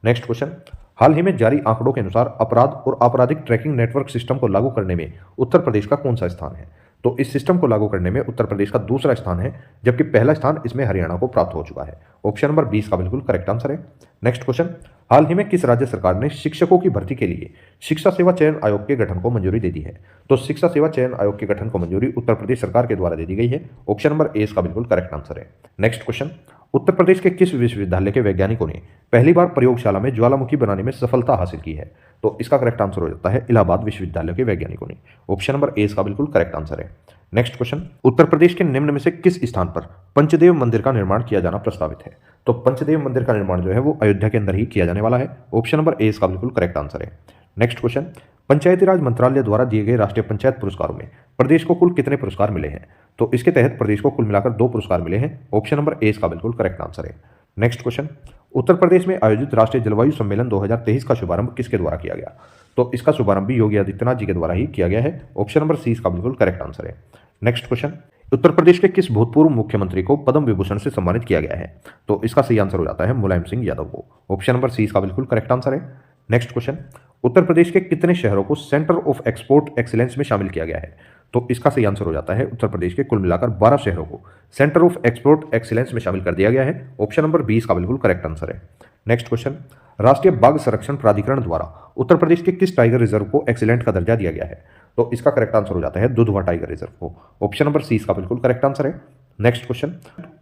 नेक्स्ट क्वेश्चन, हाल ही में जारी आंकड़ों के अनुसार अपराध और आपराधिक ट्रैकिंग नेटवर्क सिस्टम को लागू करने में उत्तर प्रदेश का कौन सा स्थान है? तो इस सिस्टम को लागू करने में उत्तर प्रदेश का दूसरा स्थान है, जबकि पहला स्थान इसमें हरियाणा को प्राप्त हो चुका है। ऑप्शन नंबर 20 का बिल्कुल करेक्ट आंसर है। नेक्स्ट क्वेश्चन, हाल ही में किस राज्य सरकार ने शिक्षकों की भर्ती के लिए शिक्षा सेवा चयन आयोग के गठन को मंजूरी दे दी है? तो शिक्षा सेवा चयन आयोग के गठन को मंजूरी उत्तर प्रदेश सरकार के द्वारा दे दी गई है। ऑप्शन नंबर ए इसका बिल्कुल करेक्ट आंसर है। नेक्स्ट क्वेश्चन, उत्तर प्रदेश के किस विश्वविद्यालय के वैज्ञानिकों ने पहली बार प्रयोगशाला में ज्वालामुखी बनाने में सफलता हासिल की है? तो इसका करेक्ट आंसर हो जाता है इलाहाबाद विश्वविद्यालय के वैज्ञानिकों ने। ऑप्शन नंबर ए इसका बिल्कुल करेक्ट आंसर है। नेक्स्ट क्वेश्चन, उत्तर प्रदेश के निम्न में से किस स्थान पर पंचदेव मंदिर का निर्माण किया जाना प्रस्तावित है? तो पंचदेव मंदिर का निर्माण जो है वो अयोध्या के अंदर ही किया जाने वाला है। ऑप्शन नंबर ए इसका बिल्कुल करेक्ट आंसर है। नेक्स्ट क्वेश्चन, पंचायती राज मंत्रालय द्वारा दिए गए राष्ट्रीय पंचायत पुरस्कारों में प्रदेश को कुल कितने पुरस्कार मिले हैं? तो इसके तहत प्रदेश को कुल मिलाकर 2 पुरस्कार मिले हैं। ऑप्शन नंबर ए इसका बिल्कुल करेक्ट आंसर है। नेक्स्ट क्वेश्चन, उत्तर प्रदेश में आयोजित राष्ट्रीय जलवायु सम्मेलन 2023 का शुभारंभ किसके द्वारा किया गया? तो इसका शुभारंभ भी योगी आदित्यनाथ जी के द्वारा ही किया गया है। ऑप्शन नंबर सी इसका बिल्कुल करेक्ट आंसर है। नेक्स्ट क्वेश्चन, उत्तर प्रदेश के किस भूतपूर्व मुख्यमंत्री को पद्म विभूषण से सम्मानित किया गया है? तो इसका सही आंसर हो जाता है मुलायम सिंह यादव को। ऑप्शन नंबर सी इसका बिल्कुल करेक्ट आंसर है। नेक्स्ट क्वेश्चन, उत्तर प्रदेश के कितने शहरों को सेंटर ऑफ एक्सपोर्ट एक्सीलेंस में शामिल किया गया है? तो इसका सही आंसर हो जाता है उत्तर प्रदेश के कुल मिलाकर 12 शहरों को सेंटर ऑफ एक्सपोर्ट एक्सीलेंस में शामिल कर दिया गया है। ऑप्शन नंबर 20 का बिल्कुल करेक्ट आंसर है। नेक्स्ट क्वेश्चन, राष्ट्रीय बाघ संरक्षण प्राधिकरण द्वारा उत्तर प्रदेश के किस टाइगर रिजर्व को एक्सीलेंट का दर्जा दिया गया है? तो इसका करेक्ट आंसर हो जाता है दुधवा टाइगर रिजर्व को। ऑप्शन नंबर सी इसका बिल्कुल करेक्ट आंसर है। नेक्स्ट क्वेश्चन,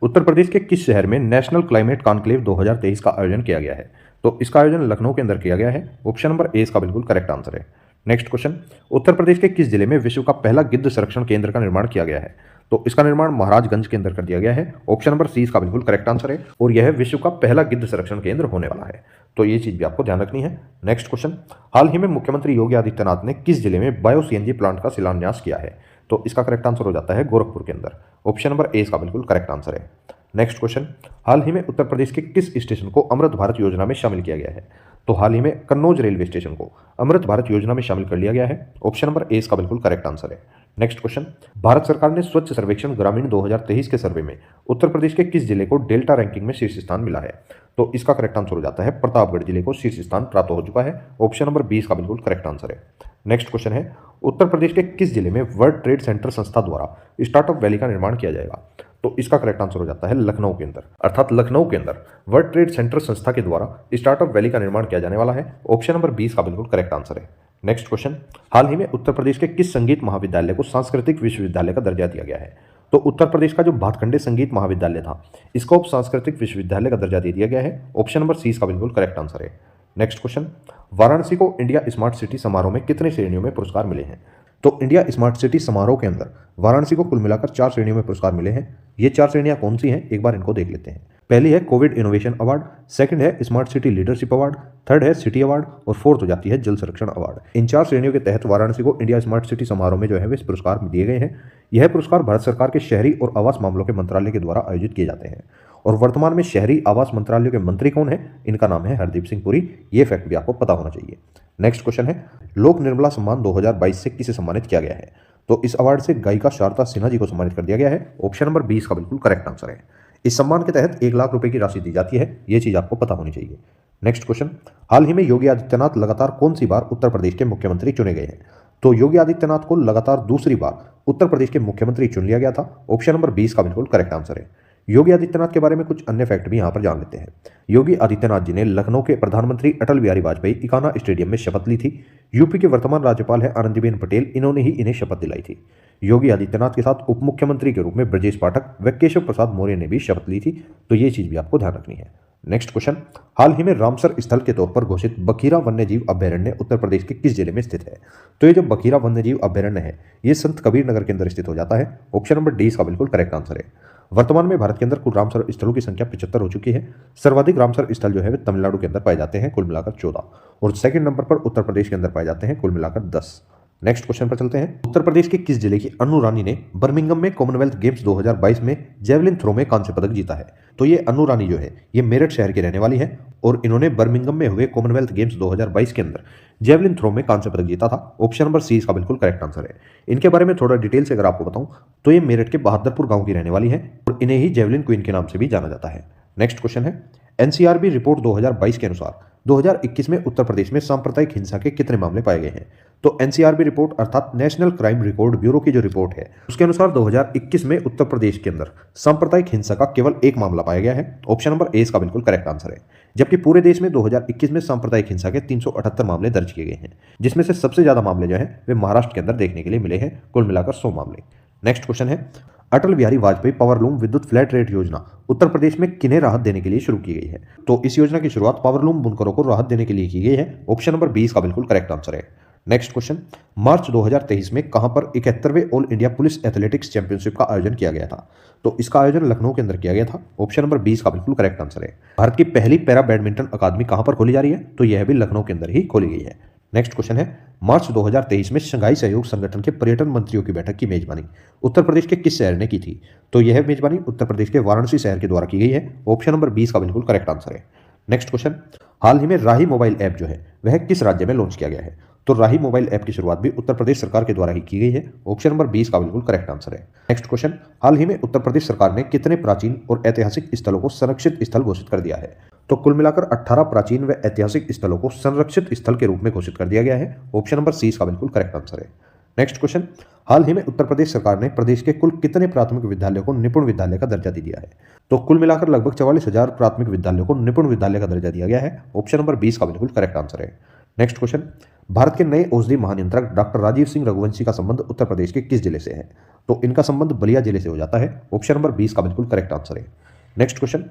उत्तर प्रदेश के किस शहर में नेशनल क्लाइमेट कॉन्क्लेव 2023 का आयोजन किया गया है? तो इसका आयोजन लखनऊ के अंदर किया गया है। ऑप्शन नंबर ए इसका बिल्कुल करेक्ट आंसर है। नेक्स्ट क्वेश्चन, उत्तर प्रदेश के किस जिले में विश्व का पहला गिद्ध संरक्षण केंद्र का निर्माण किया गया है? तो इसका निर्माण महाराजगंज के अंदर कर दिया गया है। ऑप्शन नंबर सी इसका बिल्कुल करेक्ट आंसर है और यह विश्व का पहला गिद्ध संरक्षण केंद्र होने वाला है। तो ये चीज भी आपको ध्यान रखनी है। नेक्स्ट क्वेश्चन, हाल ही में मुख्यमंत्री योगी आदित्यनाथ ने किस जिले में बायो सीएनजी प्लांट का शिलान्यास किया है? तो इसका करेक्ट आंसर हो जाता है गोरखपुर के अंदर। ऑप्शन नंबर ए इसका बिल्कुल करेक्ट आंसर है। नेक्स्ट क्वेश्चन, हाल ही में उत्तर प्रदेश के किस स्टेशन को अमृत भारत योजना में शामिल किया गया है? तो हाल ही में कन्नौज रेलवे स्टेशन को अमृत भारत योजना में शामिल कर लिया गया है। ऑप्शन नंबर ए इसका बिल्कुल करेक्ट आंसर है। नेक्स्ट क्वेश्चन, भारत सरकार ने स्वच्छ सर्वेक्षण ग्रामीण 2023 के सर्वे में उत्तर प्रदेश के किस जिले को डेल्टा रैंकिंग में शीर्ष स्थान मिला है? तो इसका करेक्ट आंसर हो जाता है प्रतापगढ़ जिले को शीर्ष स्थान प्राप्त हो चुका है। ऑप्शन नंबर 20 का बिल्कुल करेक्ट आंसर है। नेक्स्ट क्वेश्चन है, उत्तर प्रदेश के किस जिले में वर्ल्ड ट्रेड सेंटर संस्था द्वारा स्टार्टअप वैली का निर्माण किया जाएगा? तो इसका करेक्ट आंसर हो जाता है लखनऊ के अंदर, अर्थात लखनऊ के अंदर वर्ल्ड ट्रेड सेंटर संस्था के द्वारा स्टार्टअप वैली का निर्माण किया जाने वाला है। ऑप्शन नंबर 20 का बिल्कुल करेक्ट आंसर है। नेक्स्ट क्वेश्चन, हाल ही में उत्तर प्रदेश के किस संगीत महाविद्यालय को सांस्कृतिक विश्वविद्यालय का दर्जा दिया गया है? तो उत्तर प्रदेश का जो भातखंडे संगीत महाविद्यालय था इसको अब सांस्कृतिक विश्वविद्यालय का दर्जा दे दिया गया है। ऑप्शन नंबर सी इसका बिल्कुल करेक्ट आंसर है। नेक्स्ट क्वेश्चन, वाराणसी को इंडिया स्मार्ट सिटी समारोह में कितने श्रेणियों में पुरस्कार मिले हैं? तो इंडिया स्मार्ट सिटी समारोह के अंदर वाराणसी को कुल मिलाकर 4 श्रेणियों में पुरस्कार मिले हैं। ये 4 श्रेणियां कौन सी हैं, एक बार इनको देख लेते हैं। पहली है कोविड इनोवेशन अवार्ड, सेकंड है smart city leadership award, third है सिटी अवार्ड और फोर्थ हो जाती है जल संरक्षण अवार्ड। इन 4 श्रेणियों के तहत वाराणसी को इंडिया स्मार्ट सिटी समारोह में जो है वे पुरस्कार दिए गए हैं। यह पुरस्कार भारत सरकार के शहरी और आवास मामलों के मंत्रालय के द्वारा आयोजित किए जाते हैं और वर्तमान में शहरी आवास मंत्रालय के मंत्री कौन है? इनका नाम है हरदीप सिंह पुरी। ये फैक्ट भी आपको पता होना चाहिए। नेक्स्ट क्वेश्चन है, लोक निर्मला सम्मान 2022 से किसे सम्मानित किया गया है? तो इस अवार्ड से गायिका शारदा सिन्हा जी को सम्मानित कर दिया गया है। ऑप्शन नंबर 20 का बिल्कुल करेक्ट आंसर है। इस सम्मान के तहत 1 लाख रुपए की राशि दी जाती है। ये चीज आपको पता होनी चाहिए। नेक्स्ट क्वेश्चन, हाल ही में योगी आदित्यनाथ लगातार कौन सी बार उत्तर प्रदेश के मुख्यमंत्री चुने गए हैं? तो योगी आदित्यनाथ को लगातार दूसरी बार उत्तर प्रदेश के मुख्यमंत्री चुन लिया गया था। ऑप्शन नंबर 20 का बिल्कुल करेक्ट आंसर है। योगी आदित्यनाथ के बारे में कुछ अन्य फैक्ट भी यहां पर जान लेते हैं। योगी आदित्यनाथ जी ने लखनऊ के प्रधानमंत्री अटल बिहारी वाजपेयी इकाना स्टेडियम में शपथ ली थी। यूपी के वर्तमान राज्यपाल है आनंदीबेन पटेल, इन्होंने ही इन्हें शपथ दिलाई थी। योगी आदित्यनाथ के साथ उप मुख्यमंत्री के रूप में ब्रजेश पाठक व केशव प्रसाद मौर्य ने भी शपथ ली थी। तो ये चीज भी आपको ध्यान रखनी है। नेक्स्ट क्वेश्चन, हाल ही में रामसर स्थल के तौर पर घोषित बखीरा वन्यजीव अभ्यारण्य उत्तर प्रदेश के किस जिले में स्थित है? तो ये जो बखीरा वन्यजीव अभ्यारण्य है ये संत कबीर नगर के अंदर स्थित हो जाता है। ऑप्शन नंबर डी इसका बिल्कुल करेक्ट आंसर है। वर्तमान में भारत के अंदर कुल रामसर स्थलों की संख्या 75 हो चुकी है। सर्वाधिक रामसर स्थल जो है वे तमिलनाडु के अंदर पाए जाते हैं, कुल मिलाकर 14, और सेकंड नंबर पर उत्तर प्रदेश के अंदर पाए जाते हैं, कुल मिलाकर 10। नेक्स्ट क्वेश्चन पर चलते हैं। उत्तर प्रदेश के किस जिले की अनु रानी ने बर्मिंघम में कॉमनवेल्थ गेम्स 2022 में जेवलिन थ्रो में कांस्य पदक जीता है? तो ये अनु रानी जो है ये मेरठ शहर की रहने वाली है और इन्होंने बर्मिंघम में हुए कॉमनवेल्थ गेम्स 2022 के अंदर जेवलिन थ्रो में कांस्य पदक जीता था। ऑप्शन नंबर सी इसका बिल्कुल करेक्ट आंसर है। इनके बारे में थोड़ा डिटेल से अगर आपको बताऊं तो ये मेरठ के बहादुरपुर गांव की रहने वाली है और इन्हें ही जेवलिन क्वीन के नाम से भी जाना जाता है। नेक्स्ट क्वेश्चन है, एनसीआरबी रिपोर्ट 2022 के अनुसार 2021 में उत्तर प्रदेश में सांप्रदायिक हिंसा के कितने मामले पाए गए हैं? तो एनसीआरबी रिपोर्ट अर्थात नेशनल क्राइम रिकॉर्ड ब्यूरो की जो रिपोर्ट है उसके अनुसार 2021 में उत्तर प्रदेश के अंदर सांप्रदायिक हिंसा का केवल 1 मामला पाया गया है। ऑप्शन नंबर ए इसका बिल्कुल करेक्ट आंसर है। जबकि पूरे देश में 2021 में सांप्रदायिक हिंसा के 378 मामले दर्ज किए गए हैं, जिसमें से सबसे ज्यादा मामले जो है वे महाराष्ट्र के अंदर देखने के लिए मिले हैं, कुल मिलाकर 100 मामले। नेक्स्ट क्वेश्चन है, अटल बिहारी वाजपेयी पावरलूम विद्युत फ्लैट रेट योजना उत्तर प्रदेश में किन्हें राहत देने के लिए शुरू की गई है? तो इस योजना की शुरुआत पावरलूम बुनकरों को राहत देने के लिए की गई है। ऑप्शन नंबर 20 का बिल्कुल करेक्ट आंसर है। नेक्स्ट क्वेश्चन, मार्च 2023 में कहां पर 71वें all India police athletics championship का आयोजन किया गया था? तो इसका आयोजन लखनऊ के अंदर किया गया था। ऑप्शन नंबर 20 का बिल्कुल करेक्ट आंसर है। भारत की पहली पैरा बैडमिंटन अकादमी कहां पर खोली जा रही है? तो यह भी लखनऊ के अंदर ही खोली गई है। नेक्स्ट क्वेश्चन है, मार्च 2023 में शंघाई सहयोग संगठन के पर्यटन मंत्रियों की बैठक की मेजबानी उत्तर प्रदेश के किस शहर ने की थी? तो यह मेजबानी उत्तर प्रदेश के वाराणसी शहर के द्वारा की गई है। ऑप्शन नंबर 20 का बिल्कुल करेक्ट आंसर है। नेक्स्ट क्वेश्चन, हाल ही में राही मोबाइल ऐप जो है वह किस राज्य में लॉन्च किया गया है? तो राही मोबाइल ऐप की शुरुआत भी उत्तर प्रदेश सरकार के द्वारा ही की गई है। ऑप्शन नंबर 20 का बिल्कुल करेक्ट आंसर है। नेक्स्ट क्वेश्चन, हाल ही में उत्तर प्रदेश सरकार ने कितने प्राचीन और ऐतिहासिक स्थलों को संरक्षित स्थल घोषित कर दिया है? तो कुल मिलाकर 18 प्राचीन व ऐतिहासिक स्थलों को संरक्षित स्थल के रूप में घोषित कर दिया गया है। ऑप्शन नंबर 30 का बिल्कुल करेक्ट आंसर है। नेक्स्ट क्वेश्चन, हाल ही में उत्तर प्रदेश सरकार ने प्रदेश के कुल कितने प्राथमिक विद्यालयों को निपुण विद्यालय का दर्जा दे दिया है? तो कुल मिलाकर लगभग 44,000 प्राथमिक विद्यालयों को निपुण विद्यालय का दर्जा दिया गया है। ऑप्शन नंबर 20 का बिल्कुल करेक्ट आंसर है। नेक्स्ट क्वेश्चन, भारत के नए औषधि महानियंत्रक डॉक्टर राजीव सिंह रघुवंशी का संबंध उत्तर प्रदेश के किस जिले से है? तो इनका संबंध बलिया जिले से हो जाता है। ऑप्शन नंबर 20 का बिल्कुल करेक्ट आंसर है। नेक्स्ट क्वेश्चन,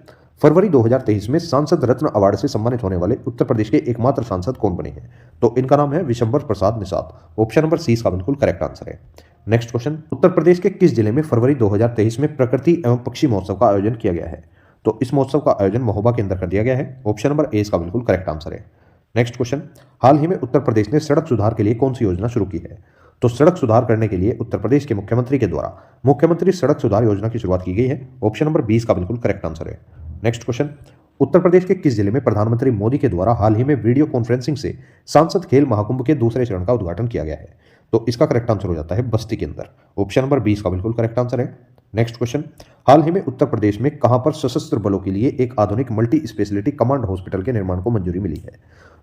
फरवरी 2023 में सांसद रत्न अवार्ड से सम्मानित होने वाले उत्तर प्रदेश के एकमात्र सांसद कौन बने हैं? तो इनका नाम है Vishambar Prasad Nishad. Option number C इसका बिल्कुल करेक्ट आंसर है। नेक्स्ट क्वेश्चन, उत्तर प्रदेश के किस जिले में फरवरी 2023 में प्रकृति एवं पक्षी महोत्सव का आयोजन किया गया है? तो इस महोत्सव का आयोजन महोबा के अंदर कर दिया गया है। ऑप्शन नंबर ए इसका बिल्कुल करेक्ट आंसर है। नेक्स्ट क्वेश्चन, हाल ही में उत्तर प्रदेश ने सड़क सुधार के लिए कौन सी योजना शुरू की है? तो सड़क सुधार करने के लिए उत्तर प्रदेश के मुख्यमंत्री के द्वारा मुख्यमंत्री सड़क सुधार योजना की शुरुआत की गई है। ऑप्शन नंबर 20 का बिल्कुल करेक्ट आंसर है। नेक्स्ट क्वेश्चन, उत्तर प्रदेश के किस जिले में प्रधानमंत्री मोदी के द्वारा हाल ही में वीडियो कॉन्फ्रेंसिंग से सांसद खेल महाकुंभ के दूसरे चरण का उद्घाटन किया गया है? तो इसका करेक्ट आंसर हो जाता है बस्ती के अंदर। ऑप्शन नंबर 20 का बिल्कुल करेक्ट आंसर है। नेक्स्ट क्वेश्चन, हाल ही में उत्तर प्रदेश में कहां पर सशस्त्र बलों के लिए एक आधुनिक मल्टी स्पेशलिटी कमांड हॉस्पिटल के निर्माण को मंजूरी मिली है?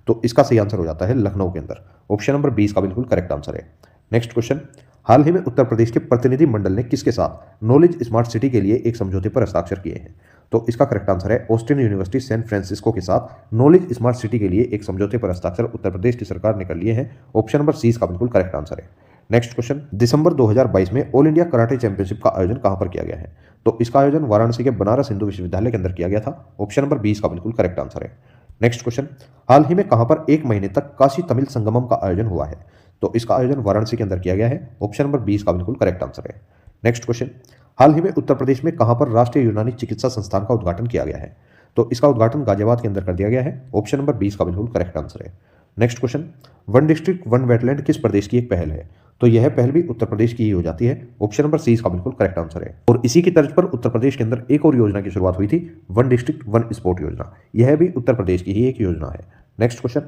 तो इसका सही आंसर हो जाता है लखनऊ के अंदर। ऑप्शन नंबर 20 का बिल्कुल करेक्ट आंसर है। नेक्स्ट क्वेश्चन, हाल ही में उत्तर प्रदेश के प्रतिनिधि मंडल ने किसके साथ नॉलेज स्मार्ट सिटी के लिए एक समझौते पर हस्ताक्षर किए हैं? तो इसका करेक्ट आंसर है ऑस्टिन यूनिवर्सिटी सैन फ्रांसिस्को के साथ नॉलेज स्मार्ट सिटी के लिए एक समझौते पर हस्ताक्षर उत्तर प्रदेश की सरकार ने कर लिए हैं। ऑप्शन नंबर सी इसका बिल्कुल करेक्ट आंसर है। नेक्स्ट क्वेश्चन, दिसंबर 2022 में ऑल इंडिया कराटे चैंपियनशिप का आयोजन कहां पर किया गया है? तो इसका आयोजन वाराणसी के बनारस हिंदू विश्वविद्यालय के अंदर किया गया था। ऑप्शन नंबर 20 का बिल्कुल करेक्ट आंसर है। नेक्स्ट क्वेश्चन, हाल ही में कहां पर एक महीने तक काशी तमिल संगमम का आयोजन हुआ है? तो इसका आयोजन वाराणसी के अंदर किया गया है। ऑप्शन नंबर 20 का बिल्कुल करेक्ट आंसर है। नेक्स्ट क्वेश्चन, हाल ही में उत्तर प्रदेश में कहां पर राष्ट्रीय यूनानी चिकित्सा संस्थान का उद्घाटन किया गया है? तो इसका उद्घाटन गाजियाबाद के अंदर कर दिया गया है। ऑप्शन नंबर 20 का बिल्कुल करेक्ट आंसर है। Next question, one district one wetland किस प्रदेश की एक पहल है? तो यह पहल भी उत्तर प्रदेश की ही हो जाती है। ऑप्शन नंबर सी इसका बिल्कुल करेक्ट आंसर है। और इसी की तर्ज पर उत्तर प्रदेश के अंदर एक और योजना की शुरुआत हुई थी, वन डिस्ट्रिक्ट वन स्पोर्ट योजना। यह भी उत्तर प्रदेश की ही एक योजना है। नेक्स्ट क्वेश्चन,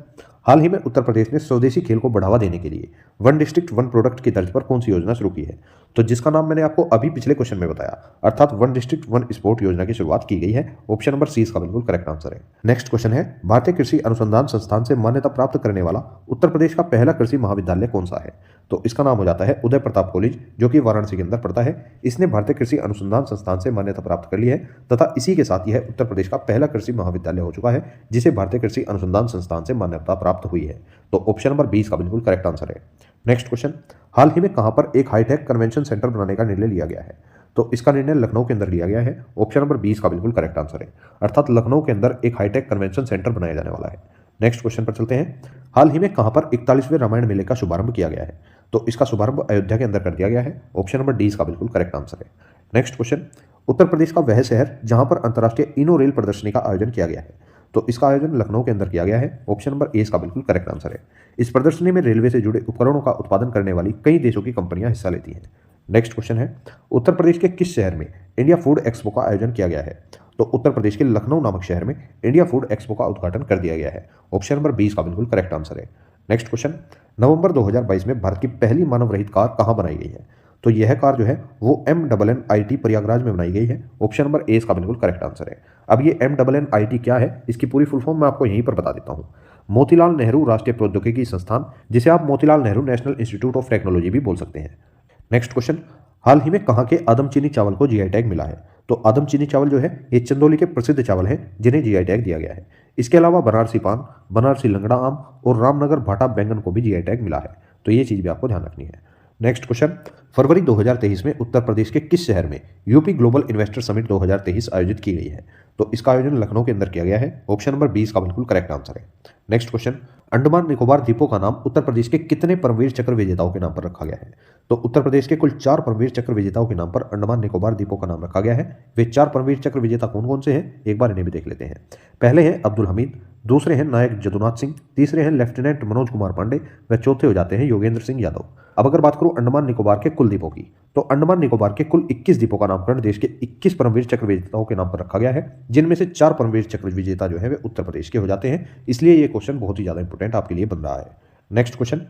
हाल ही में उत्तर प्रदेश ने स्वदेशी खेल को बढ़ावा देने के लिए वन डिस्ट्रिक्ट वन प्रोडक्ट की तर्ज पर कौन सी योजना शुरू की है? तो जिसका नाम मैंने आपको अभी पिछले क्वेश्चन में बताया, अर्थात वन डिस्ट्रिक्ट वन स्पोर्ट योजना की शुरुआत की गई है। ऑप्शन नंबर सी इसका बिल्कुल करेक्ट आंसर है। नेक्स्ट क्वेश्चन है, भारतीय कृषि अनुसंधान संस्थान से मान्यता प्राप्त करने वाला उत्तर प्रदेश का पहला कृषि महाविद्यालय कौन सा है? तो इसका नाम हो जाता है उदय प्रताप कॉलेज, जो कि वाराणसी के अंदर पड़ता है। इसने भारतीय कृषि अनुसंधान संस्थान से मान्यता प्राप्त कर ली है तथा इसी के साथ यह उत्तर प्रदेश का पहला कृषि महाविद्यालय हो चुका है जिसे भारतीय कृषि अनुसंधान संस्थान से मान्यता प्राप्त हुई है। तो ऑप्शन नंबर 20 का बिल्कुल करेक्ट आंसर है। नेक्स्ट क्वेश्चन, हाल ही में कहां पर एक हाईटेक कन्वेंशन सेंटर बनाने का निर्णय लिया गया है? तो इसका निर्णय लखनऊ के अंदर लिया गया है। ऑप्शन नंबर 20 का बिल्कुल करेक्ट आंसर है। अर्थात लखनऊ के अंदर एक हाईटेक कन्वेंशन सेंटर बनाया जाने वाला है। नेक्स्ट क्वेश्चन पर चलते हैं, हाल ही में कहां पर 41वें रामायण मेले का शुभारंभ किया गया है? तो इसका शुभारंभ अयोध्या के अंदर कर दिया गया है। ऑप्शन नंबर 20 का बिल्कुल करेक्ट आंसर है। नेक्स्ट क्वेश्चन, उत्तर प्रदेश का वह शहर जहां पर अंतर्राष्ट्रीय इनो रेल प्रदर्शनी का आयोजन किया गया है? तो इसका आयोजन लखनऊ के अंदर किया गया है। ऑप्शन नंबर ए इसका बिल्कुल करेक्ट आंसर है। इस प्रदर्शनी में रेलवे से जुड़े उपकरणों का उत्पादन करने वाली कई देशों की कंपनियां हिस्सा लेती हैं। नेक्स्ट क्वेश्चन है, उत्तर प्रदेश के किस शहर में इंडिया फूड एक्सपो का आयोजन किया गया है? तो उत्तर प्रदेश के लखनऊ नामक शहर में इंडिया फूड एक्सपो का उद्घाटन कर दिया गया है। ऑप्शन नंबर 20 का बिल्कुल करेक्ट आंसर है। नेक्स्ट क्वेश्चन, नवंबर 2022 में भारत की पहली मानव रहित कार कहां बनाई गई है? तो यह कार जो है वो MNNIT प्रयागराज में बनाई गई है। ऑप्शन नंबर ए इसका बिल्कुल करेक्ट आंसर है। अब ये MNNIT क्या है, इसकी पूरी फुल फॉर्म मैं आपको यहीं पर बता देता हूँ। मोतीलाल नेहरू राष्ट्रीय प्रौद्योगिकी संस्थान, जिसे आप Motilal Nehru national institute of technology भी बोल सकते हैं। नेक्स्ट क्वेश्चन, हाल ही में कहां के आदमचीनी चावल को GI टैग मिला है? तो आदमचीनी चावल जो है ये चंदौली के प्रसिद्ध चावल हैं जिन्हें GI टैग दिया गया है। इसके अलावा बनारसी पान, बनारसी लंगड़ा आम और रामनगर भाटा बैंगन को भी GI टैग मिला है। तो ये चीज भी आपको ध्यान रखनी है। नेक्स्ट क्वेश्चन, फरवरी 2023 में उत्तर प्रदेश के किस शहर में यूपी ग्लोबल इन्वेस्टर समिट 2023 आयोजित की गई है? तो इसका आयोजन लखनऊ के अंदर किया गया है। ऑप्शन नंबर 20 का बिल्कुल करेक्ट आंसर है। नेक्स्ट क्वेश्चन, अंडमान निकोबार द्वीपों का नाम उत्तर प्रदेश के कितने परमवीर चक्र विजेताओं के नाम पर रखा गया है? तो उत्तर प्रदेश के कुल 4 परमवीर चक्र विजेताओं के नाम पर अंडमान निकोबार द्वीपों का नाम रखा गया है। वे 4 परमवीर चक्र विजेता कौन कौन से हैं, एक बार इन्हें भी देख लेते हैं। पहले हैं अब्दुल हमीद, दूसरे हैं नायक जदुनाथ सिंह, तीसरे हैं लेफ्टिनेंट मनोज कुमार पांडे व चौथे हो जाते हैं योगेंद्र सिंह यादव। अब अगर बात करूं अंडमान निकोबार के कुल द्वीपों की, तो अंडमान निकोबार के कुल 21 द्वीपों का नामकरण देश के 21 परमवीर चक्र विजेताओं के नाम पर रखा गया है, जिनमें से 4 परमवीर चक्र विजेता जो है वे उत्तर प्रदेश के हो जाते हैं। इसलिए ये क्वेश्चन बहुत ही ज्यादा इंपॉर्टेंट आपके लिए बन रहा है। नेक्स्ट क्वेश्चन,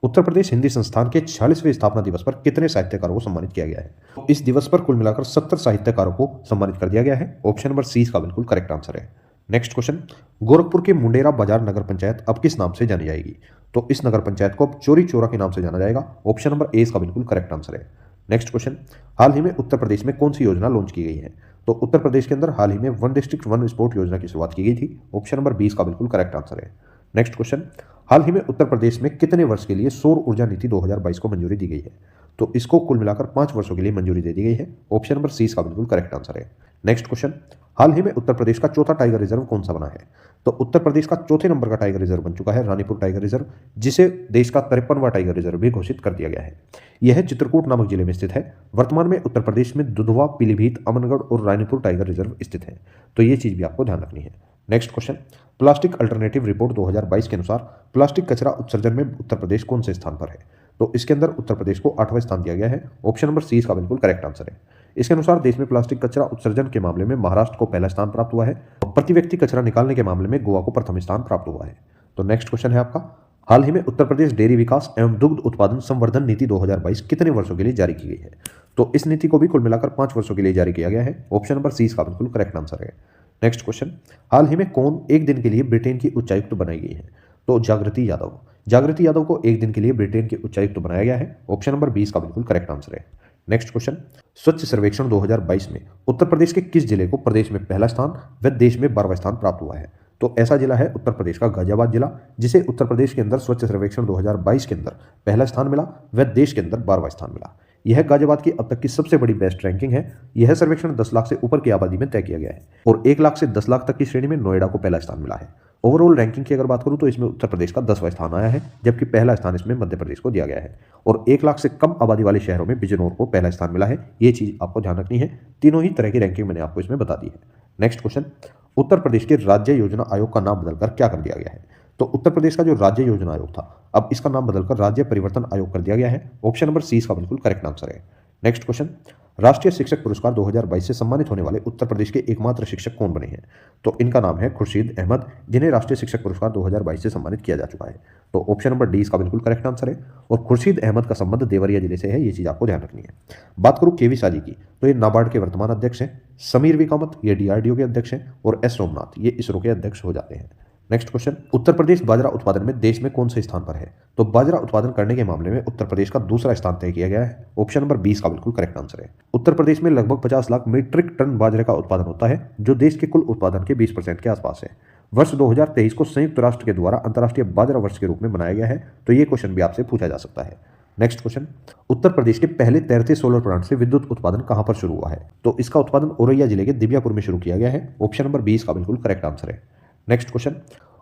उत्तर प्रदेश हिंदी संस्थान के 46वें स्थापना दिवस पर कितने साहित्यकारों को सम्मानित किया गया है? तो इस दिवस पर कुल मिलाकर 70 साहित्यकारों को सम्मानित कर दिया गया है। ऑप्शन नंबर सी का बिल्कुल करेक्ट आंसर है। नेक्स्ट क्वेश्चन, गोरखपुर के मुंडेरा बाजार नगर पंचायत अब किस नाम से जानी जाएगी? तो इस नगर पंचायत को अब चोरी चोरा के नाम से जाना जाएगा। ऑप्शन नंबर ए इसका बिल्कुल करेक्ट आंसर है। नेक्स्ट क्वेश्चन, हाल ही में उत्तर प्रदेश में कौन सी योजना लॉन्च की गई है? तो उत्तर प्रदेश के अंदर हाल ही में वन डिस्ट्रिक्ट वन स्पोर्ट योजना की शुरुआत की गई थी। ऑप्शन नंबर 20 का बिल्कुल करेक्ट आंसर है। नेक्स्ट क्वेश्चन, हाल ही में उत्तर प्रदेश में कितने वर्ष के लिए सौर ऊर्जा नीति 2022 को मंजूरी दी गई है? तो इसको कुल मिलाकर 5 वर्षों के लिए मंजूरी दे दी गई है। ऑप्शन नंबर सी का बिल्कुल करेक्ट आंसर है। नेक्स्ट क्वेश्चन, हाल ही में उत्तर प्रदेश का चौथा टाइगर रिजर्व कौन सा बना है? तो उत्तर प्रदेश का चौथे नंबर का टाइगर रिजर्व बन चुका है रानीपुर टाइगर रिजर्व, जिसे देश का 53वां टाइगर रिजर्व भी घोषित कर दिया गया है। यह चित्रकूट नामक जिले में स्थित है। वर्तमान में उत्तर प्रदेश में दुधवा, पीलीभीत, अमनगढ़ और रानीपुर टाइगर रिजर्व स्थित है। तो ये चीज भी आपको ध्यान रखनी है। Next question, plastic alternative report 2022 के अनुसार प्लास्टिक कचरा उत्सर्जन में उत्तर प्रदेश कौन से स्थान पर है? तो इसके अंदर उत्तर प्रदेश को 8वां स्थान दिया गया है। ऑप्शन नंबर सी इसका बिल्कुल करेक्ट आंसर है। इसके अनुसार देश में प्लास्टिक कचरा उत्सर्जन के मामले में महाराष्ट्र को पहला स्थान प्राप्त हुआ है और प्रति व्यक्ति कचरा निकालने के मामले में गोवा को प्रथम स्थान प्राप्त हुआ है। तो नेक्स्ट क्वेश्चन है आपका, हाल ही में उत्तर प्रदेश डेयरी विकास एवं दुग्ध उत्पादन संवर्धन नीति 2022 कितने वर्षों के लिए जारी की गई है? तो इस नीति को भी कुल मिलाकर 5 वर्षों के लिए जारी किया गया है। ऑप्शन नंबर सी इसका बिल्कुल करेक्ट आंसर है। नेक्स्ट क्वेश्चन, हाल ही में कौन एक दिन के लिए ब्रिटेन की उच्चायुक्त बनाई गई है? तो जागृति यादव। जागृति यादव को एक दिन के लिए ब्रिटेन के उच्चायुक्त बनाया गया है। ऑप्शन नंबर 20 का बिल्कुल करेक्ट आंसर है। नेक्स्ट क्वेश्चन, स्वच्छ सर्वेक्षण 2022 में उत्तर प्रदेश के किस जिले को प्रदेश में पहला स्थान व देश में 12वां स्थान प्राप्त हुआ है? तो ऐसा जिला है उत्तर प्रदेश का गाजियाबाद जिला, जिसे उत्तर प्रदेश के अंदर स्वच्छ सर्वेक्षण 2022 के अंदर पहला स्थान मिला व देश के अंदर 12वां स्थान मिला। यह गाजियाबाद की अब तक की सबसे बड़ी बेस्ट रैंकिंग है। यह सर्वेक्षण 10 लाख से ऊपर की आबादी में तय किया गया है और 1 लाख से 10 लाख तक की श्रेणी में नोएडा को पहला स्थान मिला है। ओवरऑल रैंकिंग की अगर बात करूं तो इसमें उत्तर प्रदेश का 10वां स्थान आया है, जबकि पहला स्थान इसमें मध्य प्रदेश को दिया गया है और 1 लाख से कम आबादी वाले शहरों में बिजनौर को पहला स्थान मिला है। ये चीज आपको ध्यान रखनी है। तीनों ही तरह की रैंकिंग मैंने आपको इसमें बता दी है। नेक्स्ट क्वेश्चन, उत्तर प्रदेश के राज्य योजना आयोग का नाम बदलकर क्या कर दिया गया है? तो उत्तर प्रदेश का जो राज्य योजना आयोग था, अब इसका नाम बदलकर राज्य परिवर्तन आयोग कर दिया गया है। ऑप्शन नंबर सी इसका बिल्कुल करेक्ट आंसर है। नेक्स्ट क्वेश्चन, राष्ट्रीय शिक्षक पुरस्कार 2022 से सम्मानित होने वाले उत्तर प्रदेश के एकमात्र शिक्षक कौन बने हैं? तो इनका नाम है खुर्शीद अहमद, जिन्हें राष्ट्रीय शिक्षक पुरस्कार 2022 से सम्मानित किया जा चुका है। तो ऑप्शन नंबर डी इसका बिल्कुल करेक्ट आंसर है और खुर्शीद अहमद का संबंध देवरिया जिले से है। ये चीज आपको ध्यान रखनी है। बात करूं केवी साजी की, तो ये नाबार्ड के वर्तमान अध्यक्ष हैं। समीर वी कामत ये डीआरडीओ के अध्यक्ष हैं और एस सोमनाथ ये इसरो के अध्यक्ष हो जाते हैं। नेक्स्ट क्वेश्चन, उत्तर प्रदेश बाजरा उत्पादन में देश में कौन से स्थान पर है? तो बाजरा उत्पादन करने के मामले में उत्तर प्रदेश का दूसरा स्थान तय किया गया है। ऑप्शन नंबर 20 का बिल्कुल करेक्ट आंसर है। उत्तर प्रदेश में लगभग 50 लाख मीट्रिक टन बाजरे का उत्पादन होता है, जो देश के कुल उत्पादन के 20% के आसपास है। वर्ष 2023 को संयुक्त राष्ट्र के द्वारा अंतर्राष्ट्रीय बाजरा वर्ष के रूप में मनाया गया है। तो ये क्वेश्चन भी आपसे पूछा जा सकता है। नेक्स्ट क्वेश्चन, उत्तर प्रदेश के पहले तैरते सोलर प्लांट से विद्युत उत्पादन कहां पर शुरू हुआ है? तो इसका उत्पादन औरैया जिले के दिव्यापुर में शुरू किया गया है। ऑप्शन नंबर 20 का बिल्कुल करेक्ट आंसर है। नेक्स्ट क्वेश्चन,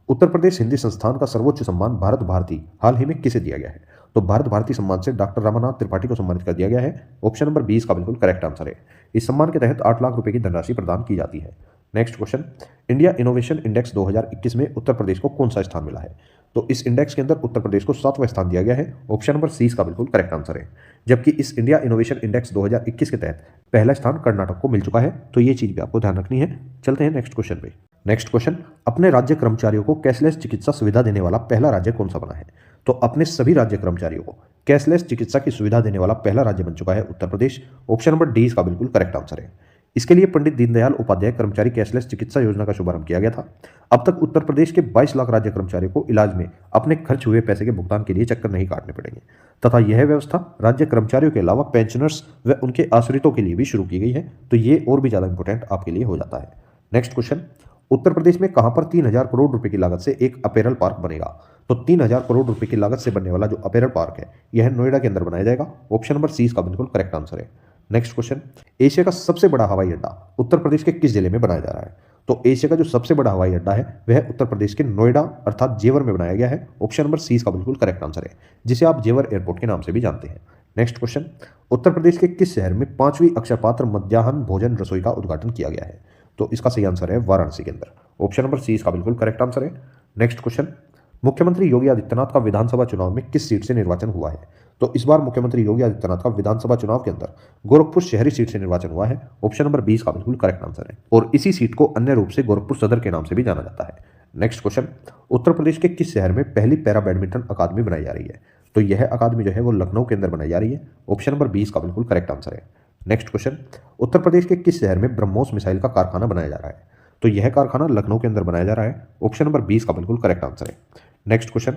उत्तर प्रदेश हिंदी संस्थान का सर्वोच्च सम्मान भारत भारती हाल ही में किसे दिया गया है? तो भारत भारती सम्मान से डॉक्टर रमानाथ त्रिपाठी को सम्मानित कर दिया गया है। ऑप्शन नंबर 20 का बिल्कुल करेक्ट आंसर है। इस सम्मान के तहत 8 लाख रुपए की धनराशि प्रदान की जाती है। Next question, India innovation index 2021 में उत्तर प्रदेश को कौन सा स्थान मिला है? तो इस इंडेक्स के अंदर उत्तर प्रदेश को 7वां स्थान दिया गया है। ऑप्शन नंबर सी का बिल्कुल करेक्ट आंसर है। जबकि इस इंडिया इनोवेशन इंडेक्स 2021 के तहत पहला स्थान कर्नाटक को मिल चुका है। तो ये चीज भी आपको ध्यान रखनी है। चलते हैं नेक्स्ट क्वेश्चन पे। नेक्स्ट क्वेश्चन, अपने राज्य कर्मचारियों को कैशलेस चिकित्सा सुविधा देने वाला पहला राज्य कौन सा बना है? तो अपने सभी राज्य कर्मचारियों को कैशलेस चिकित्सा की सुविधा देने वाला पहला राज्य बन चुका है Uttar Pradesh. Option number D इसका बिल्कुल करेक्ट आंसर है। इसके लिए पंडित दीनदयाल उपाध्याय कर्मचारी कैशलेस चिकित्सा योजना का शुभारंभ किया गया था। अब तक उत्तर प्रदेश के 22 लाख राज्य कर्मचारियों को इलाज में अपने खर्च हुए पैसे के भुगतान के लिए चक्कर नहीं काटने पड़ेंगे तथा यह व्यवस्था राज्य कर्मचारियों के अलावा पेंशनर्स व उनके आश्रितों के लिए भी शुरू की गई है। तो ये और भी ज्यादा इंपॉर्टेंट आपके लिए हो जाता है। नेक्स्ट क्वेश्चन, उत्तर प्रदेश में कहां पर 3000 करोड़ रुपए की लागत से एक अपेरल पार्क बनेगा? तो 3000 करोड़ रुपए की लागत से बनने वाला जो अपेरल पार्क है यह नोएडा के अंदर बनाया जाएगा। ऑप्शन नंबर सी इसका बिल्कुल करेक्ट आंसर है। नेक्स्ट क्वेश्चन, एशिया का सबसे बड़ा हवाई अड्डा उत्तर प्रदेश के किस जिले में बनाया जा रहा है? तो एशिया का जो सबसे बड़ा हवाई अड्डा है वह उत्तर प्रदेश के नोएडा अर्थात जेवर में बनाया गया है। ऑप्शन नंबर सी इसका बिल्कुल करेक्ट आंसर है, जिसे आप जेवर एयरपोर्ट के नाम से भी जानते हैं। नेक्स्ट क्वेश्चन, उत्तर प्रदेश के किस शहर में 5वीं अक्षयपात्र मध्याह्न भोजन रसोई का उद्घाटन किया गया है? तो इसका सही आंसर है वाराणसी के अंदर। ऑप्शन नंबर सी इसका बिल्कुल करेक्ट आंसर है। नेक्स्ट क्वेश्चन, मुख्यमंत्री योगी आदित्यनाथ का विधानसभा चुनाव में किस सीट से निर्वाचन हुआ है? तो इस बार मुख्यमंत्री योगी आदित्यनाथ का विधानसभा चुनाव के अंदर गोरखपुर शहरी सीट से निर्वाचन हुआ है। ऑप्शन नंबर 20 का बिल्कुल करेक्ट आंसर है और इसी सीट को अन्य रूप से गोरखपुर सदर के नाम से भी जाना जाता है। नेक्स्ट क्वेश्चन, उत्तर प्रदेश के किस शहर में पहली पैरा बैडमिंटन अकादमी बनाई जा रही है? तो यह अकादमी जो है वो लखनऊ के अंदर बनाई जा रही है। ऑप्शन नंबर 20 का बिल्कुल करेक्ट आंसर है। नेक्स्ट क्वेश्चन, उत्तर प्रदेश के किस शहर में ब्रह्मोस मिसाइल का कारखाना बनाया जा रहा है? तो यह कारखाना लखनऊ के अंदर बनाया जा रहा है। ऑप्शन नंबर 20 का बिल्कुल करेक्ट आंसर है। नेक्स्ट क्वेश्चन,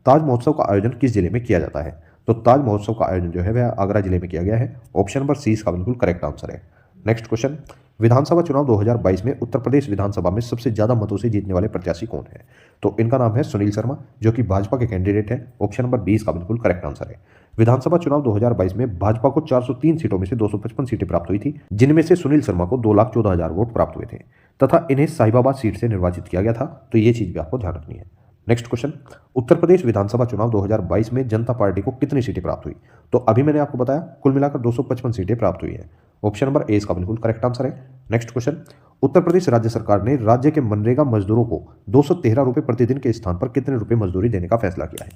ताज महोत्सव का आयोजन किस जिले में किया जाता है? तो ताज महोत्सव का आयोजन जो है वह आगरा जिले में किया गया है। ऑप्शन नंबर सी का बिल्कुल करेक्ट आंसर है। नेक्स्ट क्वेश्चन, विधानसभा चुनाव 2022 में उत्तर प्रदेश विधानसभा में सबसे ज्यादा मतों से जीतने वाले प्रत्याशी कौन है? तो इनका नाम है सुनील शर्मा, जो कि भाजपा के कैंडिडेट हैं। ऑप्शन नंबर 20 का बिल्कुल करेक्ट आंसर है। विधानसभा चुनाव 2022 में भाजपा को 403 सीटों में से 255 सीटें प्राप्त हुई थी, जिनमें से सुनील शर्मा को 2,14,000 वोट प्राप्त हुए थे तथा इन्हें साहिबाबाद सीट से निर्वाचित किया गया था। तो ये चीज भी आपको ध्यान रखनी है। नेक्स्ट क्वेश्चन, उत्तर प्रदेश विधानसभा चुनाव 2022 में जनता पार्टी को कितनी सीटें प्राप्त हुई? तो अभी मैंने आपको बताया कुल मिलाकर 255 सीटें प्राप्त हुई हैं। ऑप्शन नंबर ए इसका बिल्कुल करेक्ट आंसर है। नेक्स्ट क्वेश्चन, उत्तर प्रदेश राज्य सरकार ने राज्य के मनरेगा मजदूरों को 213 रुपए प्रतिदिन के स्थान पर कितने रुपए मजदूरी देने का फैसला किया है?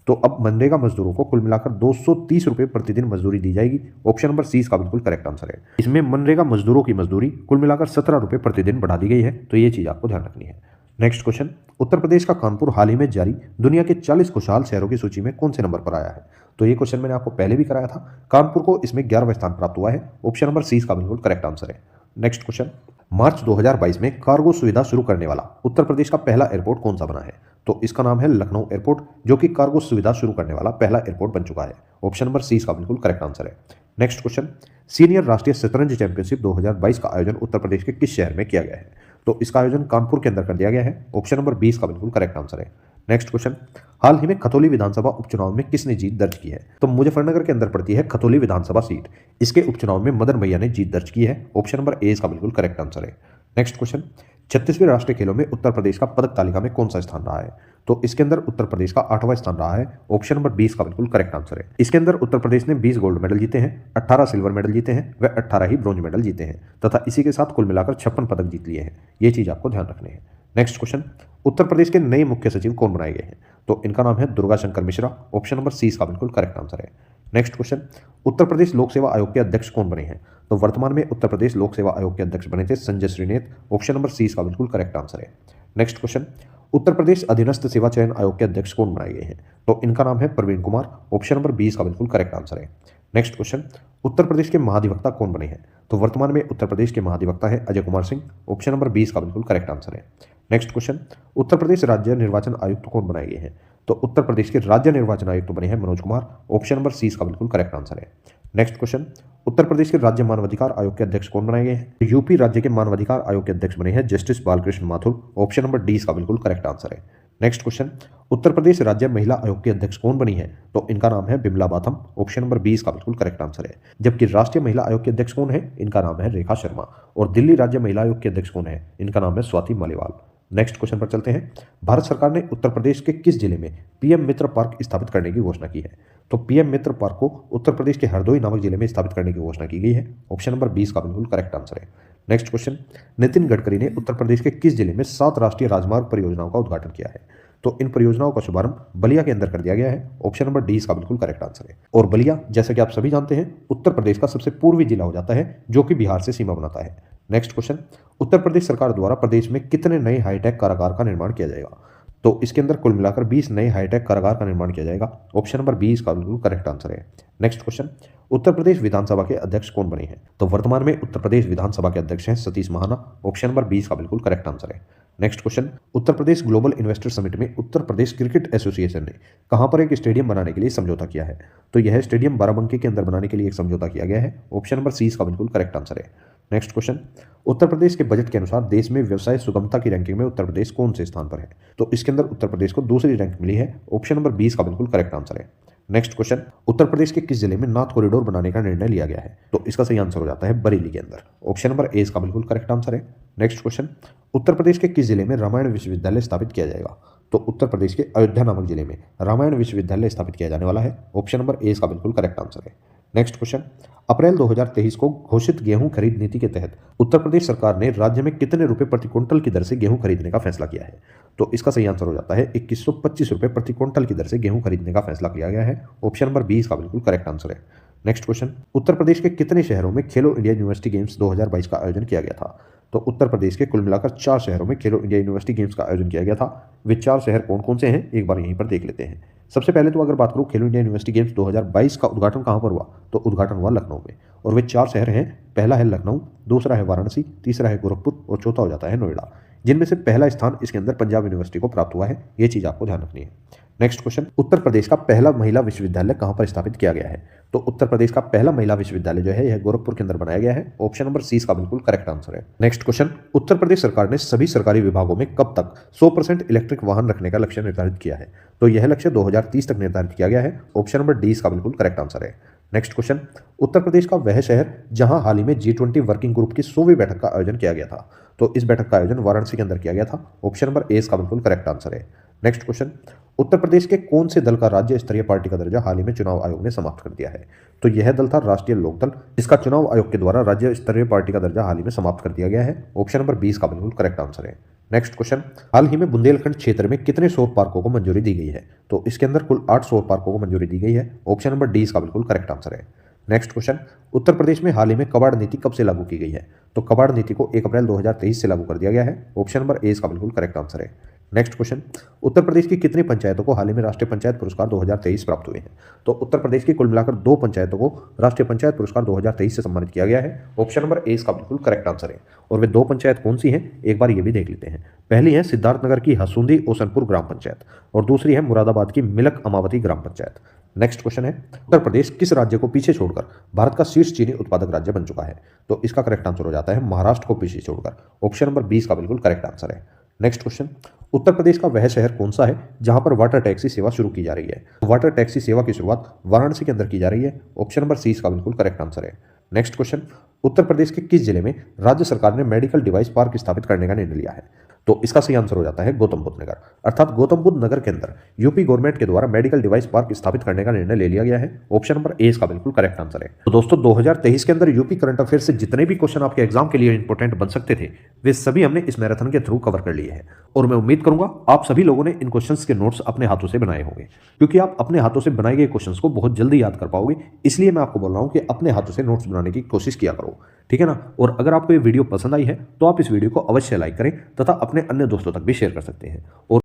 तो अब मनरेगा मजदूरों को कुल मिलाकर 230 रुपए प्रतिदिन मजदूरी दी जाएगी। ऑप्शन नंबर सी इसका बिल्कुल करेक्ट आंसर है। इसमें मनरेगा मजदूरों की मजदूरी कुल मिलाकर 17 रुपए प्रतिदिन बढ़ा दी गई है। तो ये चीज आपको ध्यान रखनी है। नेक्स्ट क्वेश्चन, उत्तर प्रदेश का कानपुर हाल ही में जारी दुनिया के 40 खुशहाल शहरों की सूची में कौन से नंबर पर आया है? तो ये क्वेश्चन मैंने आपको पहले भी कराया था। कानपुर को इसमें 11वां स्थान प्राप्त हुआ है। ऑप्शन नंबर सी इसका बिल्कुल करेक्ट आंसर है। नेक्स्ट क्वेश्चन, मार्च 2022 में कार्गो सुविधा शुरू करने वाला उत्तर प्रदेश का पहला एयरपोर्ट कौन सा बना है? तो इसका नाम है लखनऊ एयरपोर्ट, जो कि कार्गो सुविधा शुरू करने वाला पहला एयरपोर्ट बन चुका है। ऑप्शन नंबर सी इसका बिल्कुल करेक्ट आंसर है। नेक्स्ट क्वेश्चन, सीनियर राष्ट्रीय शतरंज चैंपियनशिप 2022 का आयोजन उत्तर प्रदेश के किस शहर में किया गया है? तो इसका आयोजन कानपुर के अंदर कर दिया गया है। ऑप्शन नंबर 20 का बिल्कुल करेक्ट आंसर है। नेक्स्ट क्वेश्चन, हाल ही में खतौली विधानसभा उपचुनाव में किसने जीत दर्ज की है? तो मुजफ्फरनगर के अंदर पड़ती है खतौली विधानसभा सीट। इसके उपचुनाव में मदन भैया ने जीत दर्ज की है। ऑप्शन नंबर ए इसका बिल्कुल करेक्ट आंसर है। नेक्स्ट क्वेश्चन, 36वें राष्ट्रीय खेलों में उत्तर प्रदेश का पदक तालिका में कौन सा स्थान रहा है? तो इसके अंदर उत्तर प्रदेश का 8वां स्थान रहा है। ऑप्शन नंबर 20 का बिल्कुल करेक्ट आंसर है। इसके अंदर उत्तर प्रदेश ने 20 गोल्ड मेडल जीते हैं, 18 सिल्वर मेडल जीते हैं व 18 ही ब्रॉन्ज मेडल जीते हैं तथा इसी के साथ कुल मिलाकर 56 पदक जीत लिए हैं। ये चीज आपको ध्यान रखनी है। नेक्स्ट क्वेश्चन, उत्तर प्रदेश के नए मुख्य सचिव कौन बनाए गए हैं? तो इनका नाम है Durga Shankar Mishra. Option number C इसका बिल्कुल करेक्ट आंसर है। नेक्स्ट क्वेश्चन, उत्तर प्रदेश लोक सेवा आयोग के अध्यक्ष कौन बने हैं? तो वर्तमान में उत्तर प्रदेश लोक सेवा आयोग के अध्यक्ष बने थे Sanjay Shrinet. Option number C इसका बिल्कुल करेक्ट आंसर है। नेक्स्ट क्वेश्चन, उत्तर प्रदेश अधीनस्थ सेवा चयन आयोग के अध्यक्ष कौन बनाए गए हैं? तो इनका नाम है प्रवीण कुमार। ऑप्शन नंबर 20 का बिल्कुल करेक्ट आंसर है। नेक्स्ट क्वेश्चन, उत्तर प्रदेश के महाधिवक्ता कौन बने हैं? तो वर्तमान में उत्तर प्रदेश के महाधिवक्ता है अजय कुमार सिंह। ऑप्शन नंबर 20 का बिल्कुल करेक्ट आंसर है। नेक्स्ट क्वेश्चन, उत्तर प्रदेश राज्य निर्वाचन आयुक्त कौन बनाए गए हैं? तो उत्तर प्रदेश के राज्य निर्वाचन आयुक्त बने हैं Manoj Kumar. Option number C का बिल्कुल करेक्ट आंसर है। नेक्स्ट क्वेश्चन, उत्तर प्रदेश के राज्य मानवाधिकार आयोग के अध्यक्ष कौन बनाए गए हैं? यूपी राज्य के मानवाधिकार आयोग के अध्यक्ष बने हैं justice Balkrishna Mathur. Option number D का बिल्कुल करेक्ट आंसर है। नेक्स्ट क्वेश्चन, उत्तर प्रदेश राज्य महिला आयोग की अध्यक्ष कौन बनी है? तो इनका नाम है बिमला बाथम। ऑप्शन नंबर 20 का बिल्कुल करेक्ट आंसर है। जबकि राष्ट्रीय महिला आयोग के अध्यक्ष कौन है? इनका नाम है रेखा शर्मा। और दिल्ली राज्य महिला आयोग के अध्यक्ष कौन है? इनका नाम है स्वाति मालीवाल। नेक्स्ट क्वेश्चन पर चलते हैं। भारत सरकार ने उत्तर प्रदेश के किस जिले में पीएम मित्र पार्क स्थापित करने की घोषणा की है? तो पीएम मित्र पार्क को उत्तर प्रदेश के हरदोई नामक जिले में स्थापित करने की घोषणा की गई है। ऑप्शन नंबर 20 का बिल्कुल करेक्ट आंसर है। नेक्स्ट क्वेश्चन, नितिन गडकरी ने उत्तर प्रदेश के किस जिले में 7 राष्ट्रीय राजमार्ग परियोजनाओं का उद्घाटन किया है? तो इन परियोजनाओं का शुभारंभ बलिया के अंदर कर दिया गया है। ऑप्शन नंबर डी का बिल्कुल करेक्ट आंसर है। और बलिया, जैसा कि आप सभी जानते हैं, उत्तर प्रदेश का सबसे पूर्वी जिला हो जाता है, जो कि बिहार से सीमा बनाता है। नेक्स्ट क्वेश्चन, उत्तर प्रदेश सरकार द्वारा प्रदेश में कितने नए हाईटेक कारागार का निर्माण किया जाएगा? तो इसके अंदर कुल मिलाकर 20 नए हाईटेक कारागार का निर्माण किया जाएगा। ऑप्शन नंबर 20 का बिल्कुल करेक्ट आंसर है। नेक्स्ट क्वेश्चन, उत्तर प्रदेश विधानसभा के अध्यक्ष कौन बने हैं? तो वर्तमान में उत्तर प्रदेश विधानसभा के अध्यक्ष हैं सतीश महाना। ऑप्शन नंबर 20 का बिल्कुल करेक्ट आंसर है। नेक्स्ट क्वेश्चन, उत्तर प्रदेश ग्लोबल इन्वेस्टर समिट में उत्तर प्रदेश क्रिकेट एसोसिएशन ने कहां पर एक स्टेडियम बनाने के लिए समझौता किया है? तो यह स्टेडियम बाराबंकी के अंदर बनाने के लिए एक समझौता किया गया है। ऑप्शन नंबर सी का बिल्कुल करेक्ट आंसर है। नेक्स्ट क्वेश्चन, उत्तर प्रदेश के बजट के अनुसार देश में व्यवसाय सुगमता की रैंकिंग में उत्तर प्रदेश कौन से स्थान पर है? तो इसके अंदर उत्तर प्रदेश को दूसरी रैंक मिली है। ऑप्शन नंबर 20 का बिल्कुल करेक्ट आंसर है। नेक्स्ट क्वेश्चन, उत्तर प्रदेश के किस जिले में नॉर्थ कॉरिडोर बनाने का निर्णय लिया गया है? तो इसका सही आंसर हो जाता है बरेली के अंदर। ऑप्शन नंबर ए का बिल्कुल करेक्ट आंसर है। नेक्स्ट क्वेश्चन, उत्तर प्रदेश के किस जिले में रामायण विश्वविद्यालय स्थापित किया जाएगा? तो उत्तर प्रदेश के अयोध्या नामक जिले में रामायण विश्वविद्यालय स्थापित किया जाने वाला है। ऑप्शन नंबर ए का बिल्कुल करेक्ट आंसर है। नेक्स्ट क्वेश्चन, अप्रैल 2023 को घोषित गेहूं खरीद नीति के तहत उत्तर प्रदेश सरकार ने राज्य में कितने रुपए प्रति क्विंटल की दर से गेहूं खरीदने का फैसला किया है? तो इसका सही आंसर हो जाता है 2125 रुपए प्रति क्विंटल की दर से गेहूं खरीदने का फैसला किया गया है। ऑप्शन नंबर 20 का बिल्कुल करेक्ट आंसर है। नेक्स्ट क्वेश्चन, उत्तर प्रदेश के कितने शहरों में खेलो इंडिया यूनिवर्सिटी गेम्स 2022 का आयोजन किया गया था? तो उत्तर प्रदेश के कुल मिलाकर 4 शहरों में खेलो इंडिया यूनिवर्सिटी गेम्स का आयोजन किया गया था। वे 4 शहर कौन कौन से हैं, एक बार यहीं पर देख लेते हैं। सबसे पहले तो अगर बात करूं खेलो इंडिया यूनिवर्सिटी गेम्स 2022 का उद्घाटन कहां पर हुआ? तो उद्घाटन हुआ लखनऊ में। और वे 4 शहर हैं। पहला है लखनऊ, दूसरा है वाराणसी, तीसरा है गोरखपुर और चौथा हो जाता है नोएडा। जिनमें से पहला स्थान इसके अंदर पंजाब यूनिवर्सिटी को प्राप्त हुआ है। ये चीज आपको ध्यान रखनी है। नेक्स्ट क्वेश्चन, उत्तर प्रदेश का पहला महिला विश्वविद्यालय कहां पर स्थापित किया गया है? तो उत्तर प्रदेश का पहला महिला विश्वविद्यालय जो है यह गोरखपुर के अंदर बनाया गया है। ऑप्शन नंबर सी इसका बिल्कुल करेक्ट आंसर है। नेक्स्ट क्वेश्चन, उत्तर प्रदेश सरकार ने सभी सरकारी विभागों में कब तक 100% इलेक्ट्रिक वाहन रखने का लक्ष्य निर्धारित किया है? तो यह लक्ष्य 2030 तक निर्धारित किया गया है। ऑप्शन नंबर डी इसका बिल्कुल करेक्ट आंसर है। नेक्स्ट क्वेश्चन, उत्तर प्रदेश का वह शहर जहां हाल ही में G20 वर्किंग ग्रुप की 100वीं बैठक का आयोजन किया गया था? तो इस बैठक का आयोजन वाराणसी के अंदर किया गया था। ऑप्शन नंबर ए इसका बिल्कुल करेक्ट आंसर है। नेक्स्ट क्वेश्चन, उत्तर प्रदेश के कौन से दल का राज्य स्तरीय पार्टी का दर्जा हाल ही में चुनाव आयोग ने समाप्त कर दिया है? तो यह दल था राष्ट्रीय लोकदल, जिसका चुनाव आयोग के द्वारा राज्य स्तरीय पार्टी का दर्जा हाल ही में समाप्त कर दिया गया है। ऑप्शन नंबर 20 का बिल्कुल करेक्ट आंसर है। नेक्स्ट क्वेश्चन, हाल ही में बुंदेलखंड क्षेत्र में कितने सौर पार्कों को मंजूरी दी गई है? तो इसके अंदर कुल 8 सौर पार्कों को मंजूरी दी गई है। ऑप्शन नंबर डी इसका बिल्कुल करेक्ट आंसर है। नेक्स्ट क्वेश्चन, उत्तर प्रदेश में हाल ही में कबाड़ नीति कब से लागू की गई है? तो कबाड़ नीति को 1 अप्रैल 2023 से लागू कर दिया गया है। ऑप्शन नंबर ए इसका बिल्कुल करेक्ट आंसर है। नेक्स्ट क्वेश्चन, उत्तर प्रदेश की कितनी पंचायतों को हाल ही में राष्ट्रीय पंचायत पुरस्कार 2023 प्राप्त हुए हैं? तो उत्तर प्रदेश की कुल मिलाकर 2 पंचायतों को राष्ट्रीय पंचायत पुरस्कार 2023 से सम्मानित किया गया है। ऑप्शन नंबर ए इसका बिल्कुल करेक्ट आंसर है। और वे 2 पंचायत कौन सी हैं, एक बार ये भी देख लेते हैं। पहली है सिद्धार्थनगर की हसूंदी ओसनपुर ग्राम पंचायत और दूसरी है मुरादाबाद की मिलक अमावती ग्राम पंचायत। नेक्स्ट क्वेश्चन है, उत्तर प्रदेश किस राज्य को पीछे छोड़कर भारत का शीर्ष चीनी उत्पादक राज्य बन चुका है? तो इसका करेक्ट आंसर हो जाता है महाराष्ट्र को पीछे छोड़कर। ऑप्शन नंबर 20 का बिल्कुल करेक्ट आंसर है। नेक्स्ट क्वेश्चन, उत्तर प्रदेश का वह शहर कौन सा है जहां पर वाटर टैक्सी सेवा शुरू की जा रही है? वाटर टैक्सी सेवा की शुरुआत वाराणसी के अंदर की जा रही है। ऑप्शन नंबर सी इसका बिल्कुल करेक्ट आंसर है। नेक्स्ट क्वेश्चन, उत्तर प्रदेश के किस जिले में राज्य सरकार ने मेडिकल डिवाइस पार्क स्थापित करने का निर्णय लिया है? तो इसका सही आंसर हो जाता है गौतम बुद्ध नगर, अर्थात गौतम बुद्ध नगर के अंदर यूपी गवर्नमेंट के द्वारा मेडिकल डिवाइस पार्क स्थापित करने का निर्णय ले लिया गया है। ऑप्शन नंबर ए इसका बिल्कुल करेक्ट आंसर है। तो दोस्तों 2023 के अंदर यूपी करंट अफेयर से जितने भी क्वेश्चन आपके एग्जाम के लिए इंपॉर्टेंट बन सकते थे वे सभी हमने इस मैराथन के थ्रू कवर कर लिए हैं। और मैं उम्मीद करूंगा आप सभी लोगों ने इन क्वेश्चंस के नोट्स अपने हाथों से बनाए होंगे, क्योंकि आप अपने हाथों से बनाए गए क्वेश्चंस को बहुत जल्दी याद कर पाओगे। इसलिए मैं आपको बोल रहा हूं कि अपने हाथों से नोट्स बनाने की कोशिश किया करो, ठीक है ना। और अगर आपको ये वीडियो पसंद आई है तो आप इस वीडियो को अवश्य लाइक करें तथा अपने अन्य दोस्तों तक भी शेयर कर सकते हैं। और